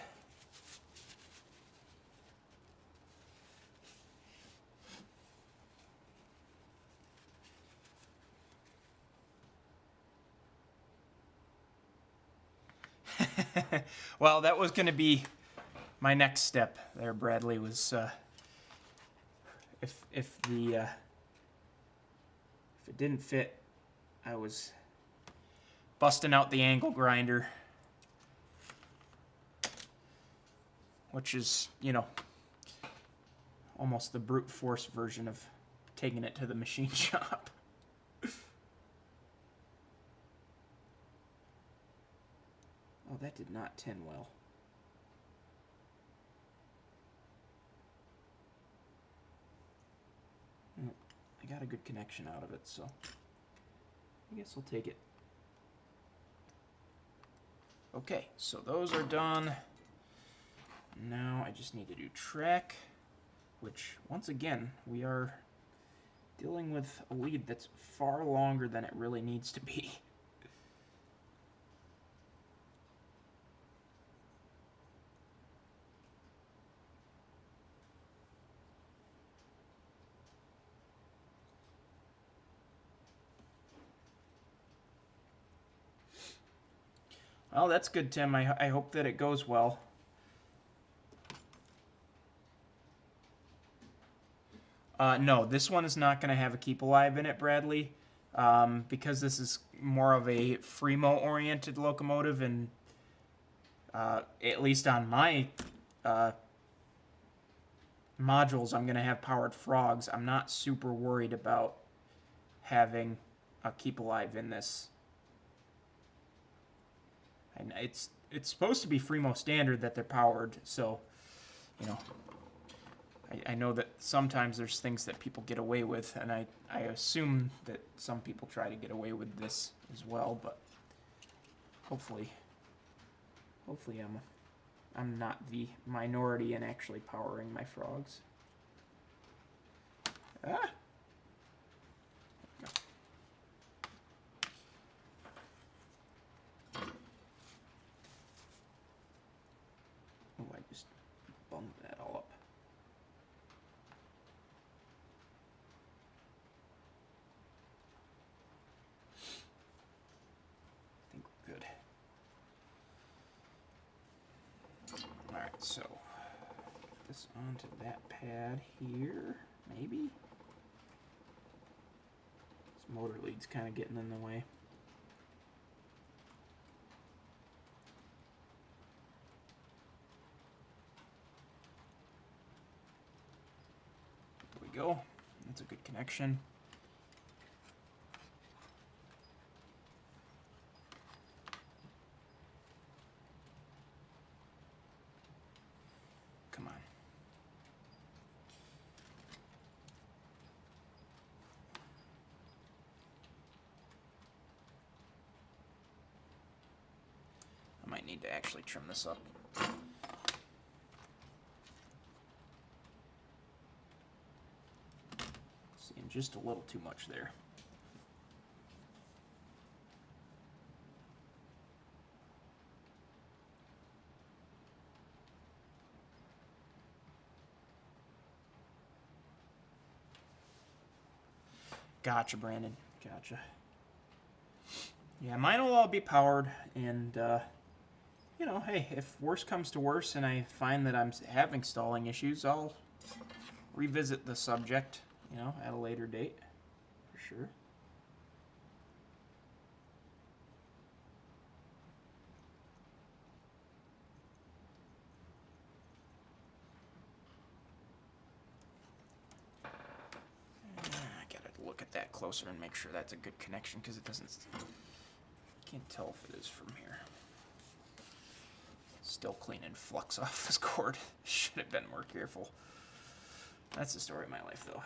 Well, that was going to be my next step there, Bradley, was if it didn't fit, I was busting out the angle grinder, which is, you know, almost the brute force version of taking it to the machine shop. Oh, that did not tin well. I got a good connection out of it, so I guess I'll take it. Okay, so those are done. Now I just need to do track, which, once again, we are dealing with a lead that's far longer than it really needs to be. Well, that's good, Tim. I hope that it goes well. No, this one is not going to have a keep alive in it, Bradley, because this is more of a Fremo-oriented locomotive, and at least on my modules, I'm going to have powered frogs. I'm not super worried about having a keep alive in this. And it's supposed to be Fremo standard that they're powered, so, you know, I know that sometimes there's things that people get away with, and I assume that some people try to get away with this as well, but hopefully I'm not the minority in actually powering my frogs. Ah! Oh, I just bummed that all up. I think we're good. Alright, so put this onto that pad here, maybe? This motor lead's kind of getting in the way. There we go. That's a good connection. Come on. I might need to actually trim this up. Seeing just a little too much there. Gotcha, Brandon. Gotcha. Yeah, mine will all be powered, and, you know, hey, if worse comes to worse and I find that I'm having stalling issues, I'll revisit the subject, you know, at a later date, for sure. I gotta look at that closer and make sure that's a good connection, because it doesn't... Can't tell if it is from here. Still cleaning flux off this cord. Should have been more careful. That's the story of my life, though.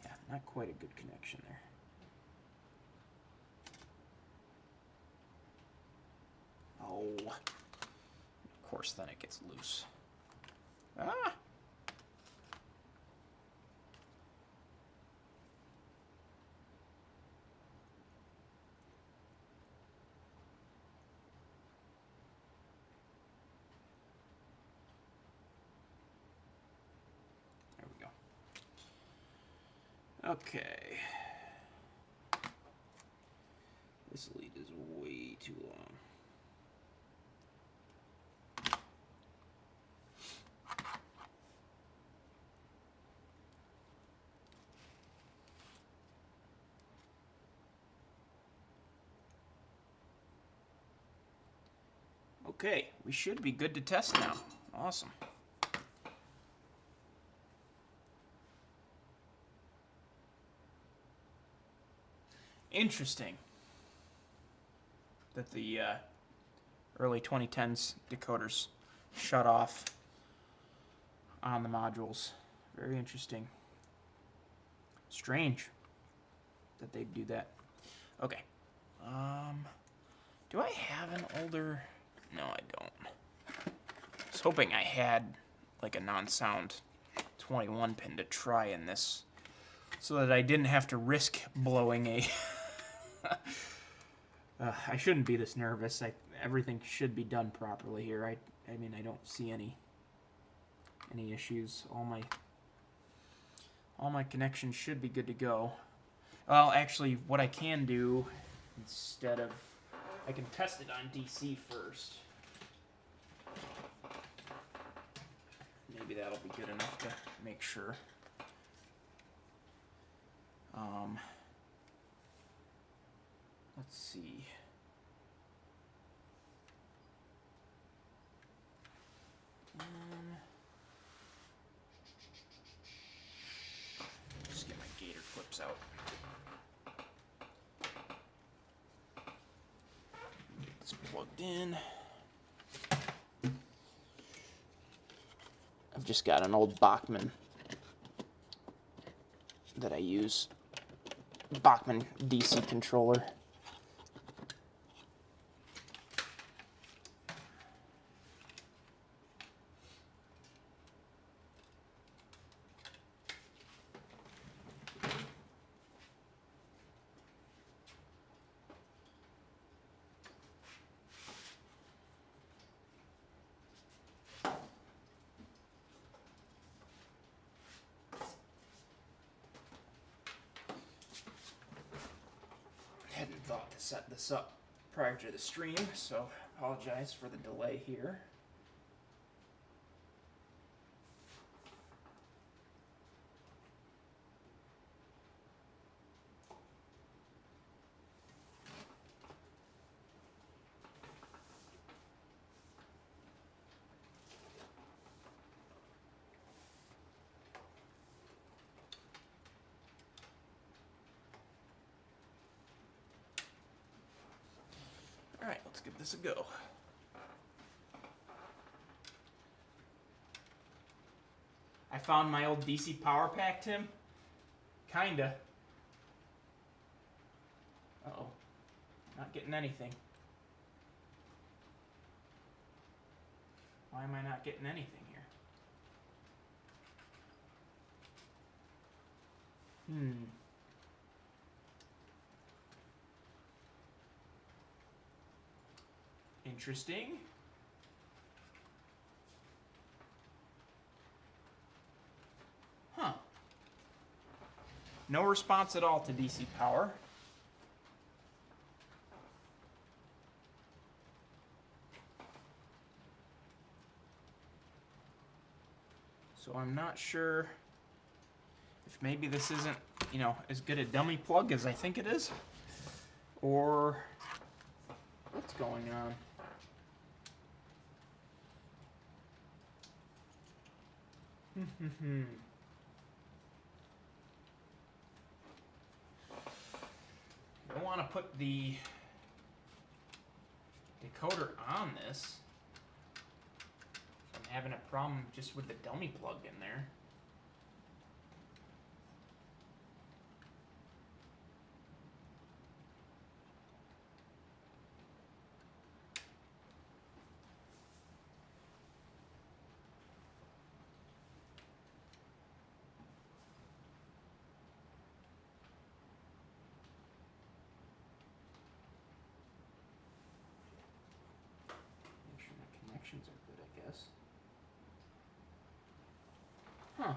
Yeah, not quite a good connection there. Oh. Of course, then it gets loose. Ah! Okay. This lead is way too long. Okay, we should be good to test now. Awesome. Interesting that the early 2010s decoders shut off on the modules. Very interesting. Strange that they'd do that. Okay. Do I have an older... No, I don't. I was hoping I had like a non-sound 21 pin to try in this so that I didn't have to risk blowing a... I shouldn't be this nervous. Everything should be done properly here. I mean, I don't see any issues. All my connections should be good to go. Well, actually, what I can do instead of... I can test it on DC first. maybe that'll be good enough to make sure. Let's see. Just get my gator clips out. Get this plugged in. I've just got an old Bachmann that I use. Bachmann DC controller. Hadn't thought to set this up prior to the stream, so apologize for the delay here. Alright, let's give this a go. I found my old DC power pack, Tim. Kinda. Uh-oh. Not getting anything. Why am I not getting anything here? Interesting. Huh. No response at all to DC power. So I'm not sure if maybe this isn't, you know, as good a dummy plug as I think it is, or what's going on. I don't want to put the decoder on this. I'm having a problem just with the dummy plug in there. Connections are good, I guess. Huh.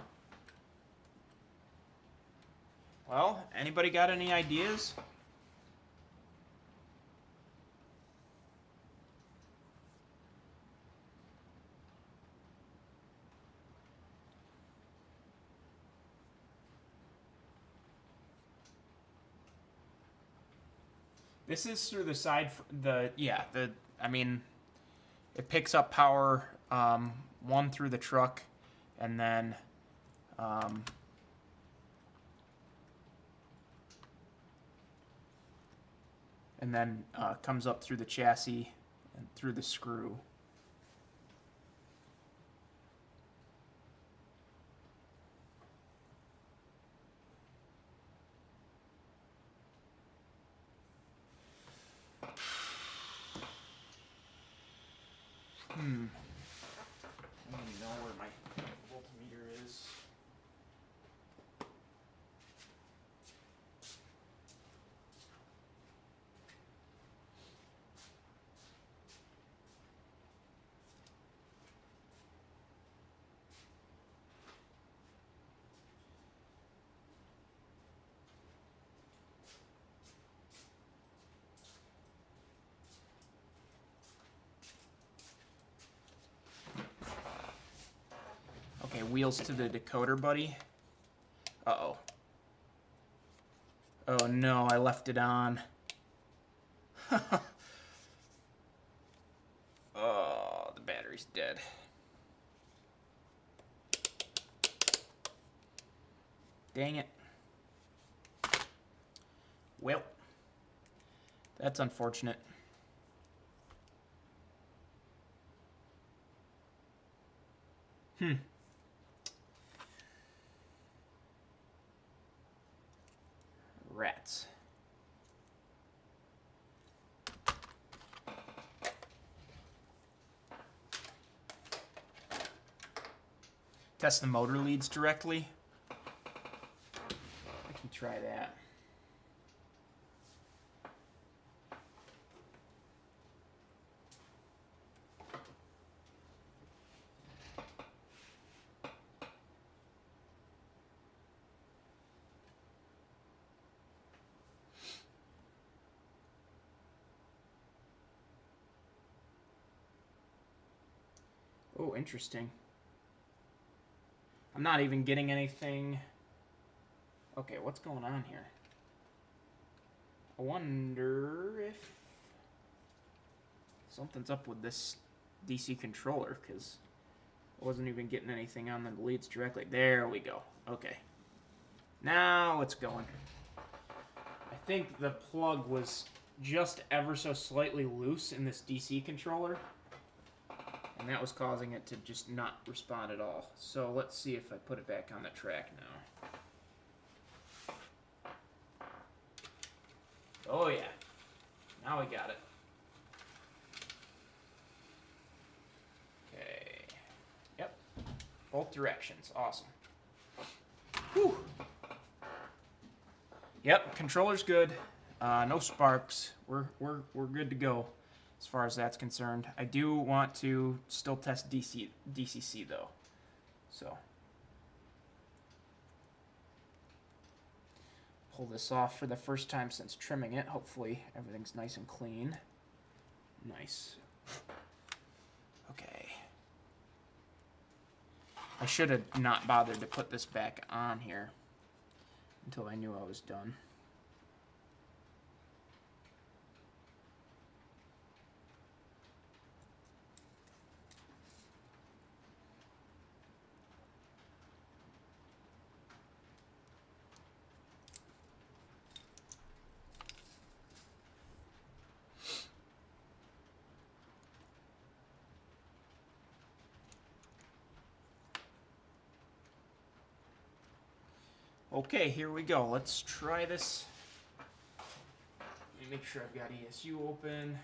Well, anybody got any ideas? This is through the side, I mean, it picks up power, one through the truck, and then, comes up through the chassis and through the screw. I don't even know where my voltmeter is. wheels to the decoder buddy. Uh-oh. Oh no, I left it on. Oh, the battery's dead. Dang it. Well, that's unfortunate. Rats. Test the motor leads directly. I can try that. Oh, interesting. I'm not even getting anything. Okay, what's going on here? I wonder if something's up with this DC controller, because I wasn't even getting anything on the leads directly. There we go. Okay. Now it's going. I think the plug was just ever so slightly loose in this DC controller, and that was causing it to just not respond at all. So let's see if I put it back on the track now. Oh yeah, now we got it. Okay, yep, both directions, awesome. Whew. Yep, controller's good. No sparks. We're good to go as far as that's concerned. I do want to still test DCC though. So pull this off for the first time since trimming it. Hopefully everything's nice and clean. Nice. Okay. I should have not bothered to put this back on here until I knew I was done. Okay, here we go. Let's try this. Let me make sure I've got ESU open.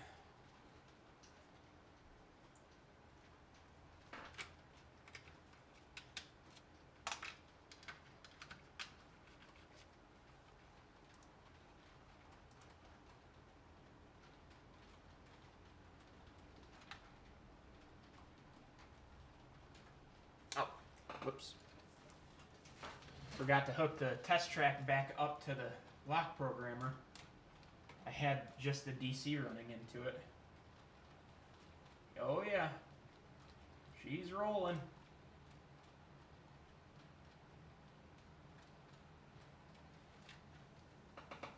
Oh, whoops. Forgot to hook the test track back up to the lock programmer. I had just the DC running into it. Oh yeah, she's rolling.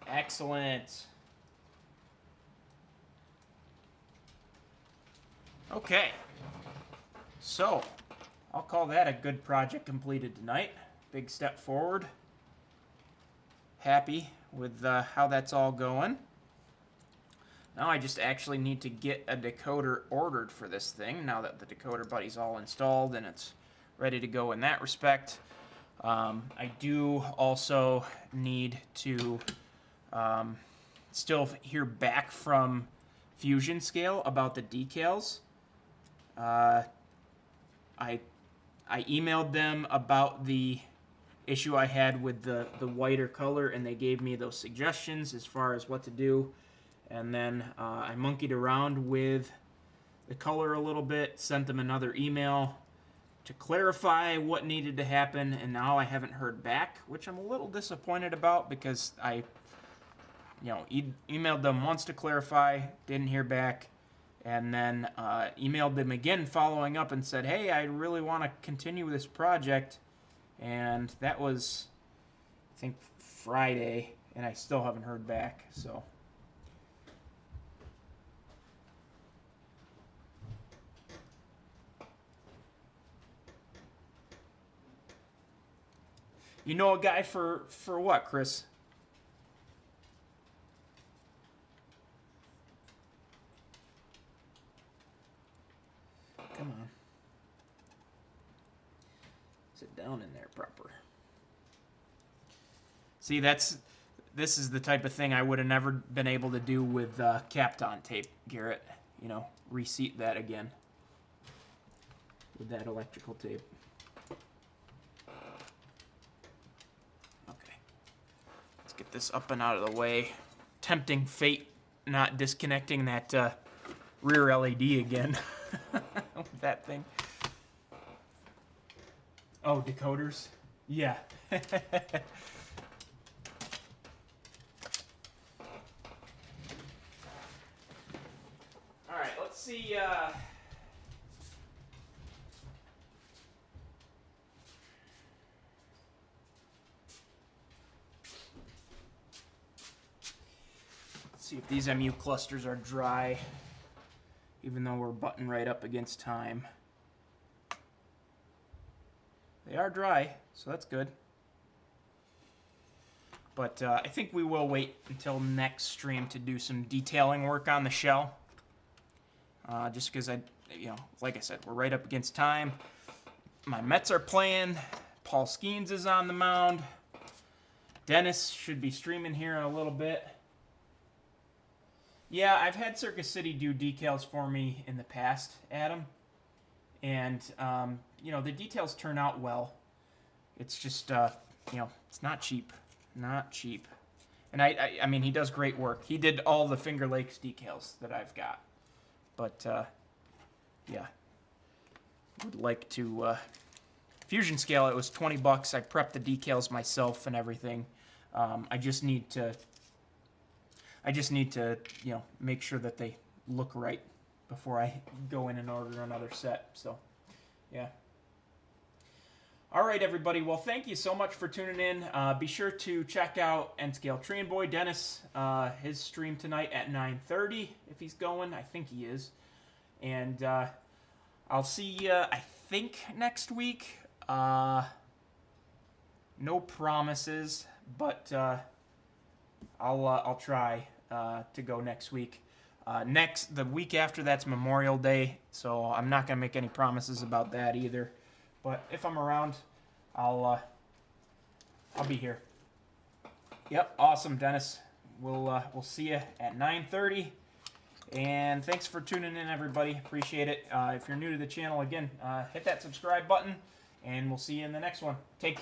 Excellent. Okay, so I'll call that a good project completed tonight. Big step forward. Happy with how that's all going. Now I just actually need to get a decoder ordered for this thing now that the decoder buddy's all installed and it's ready to go in that respect. I do also need to still hear back from Fusion Scale about the decals. I emailed them about the issue I had with the whiter color, and they gave me those suggestions as far as what to do. And then I monkeyed around with the color a little bit, sent them another email to clarify what needed to happen, and now I haven't heard back, which I'm a little disappointed about because I emailed them once to clarify, didn't hear back, and then emailed them again following up and said, hey, I really want to continue this project. And that was, I think, Friday, and I still haven't heard back. So you know a guy for what, Chris? Come on. Sit down in there proper. See, this is the type of thing I would have never been able to do with Kapton tape, Garrett. You know, reseat that again with that electrical tape. Okay. Let's get this up and out of the way. Tempting fate not disconnecting that rear LED again with that thing. Oh, decoders? Yeah. Alright, let's see. Let's see if these MU clusters are dry, even though we're butting right up against time. They are dry, so that's good. But I think we will wait until next stream to do some detailing work on the shell. Just because like I said, we're right up against time. My Mets are playing. Paul Skeens is on the mound. Dennis should be streaming here in a little bit. Yeah, I've had Circus City do decals for me in the past, Adam. And, the details turn out well. It's just, it's not cheap. Not cheap. And I mean, he does great work. He did all the Finger Lakes decals that I've got. But, yeah. Would like to, Fusion Scale, it was $20. I prepped the decals myself and everything. I just need to, make sure that they look right before I go in and order another set. So, yeah. All right, everybody. Well, thank you so much for tuning in. Be sure to check out N-Scale Train Boy Dennis, his stream tonight at 9:30 if he's going. I think he is. And I'll see you, I think, next week. No promises, but I'll try to go next week. The week after that's Memorial Day, so I'm not gonna make any promises about that either. But if I'm around, I'll be here. Yep, awesome, Dennis. We'll see you at 9:30. And thanks for tuning in, everybody. Appreciate it. If you're new to the channel, again, hit that subscribe button, and we'll see you in the next one. Take care.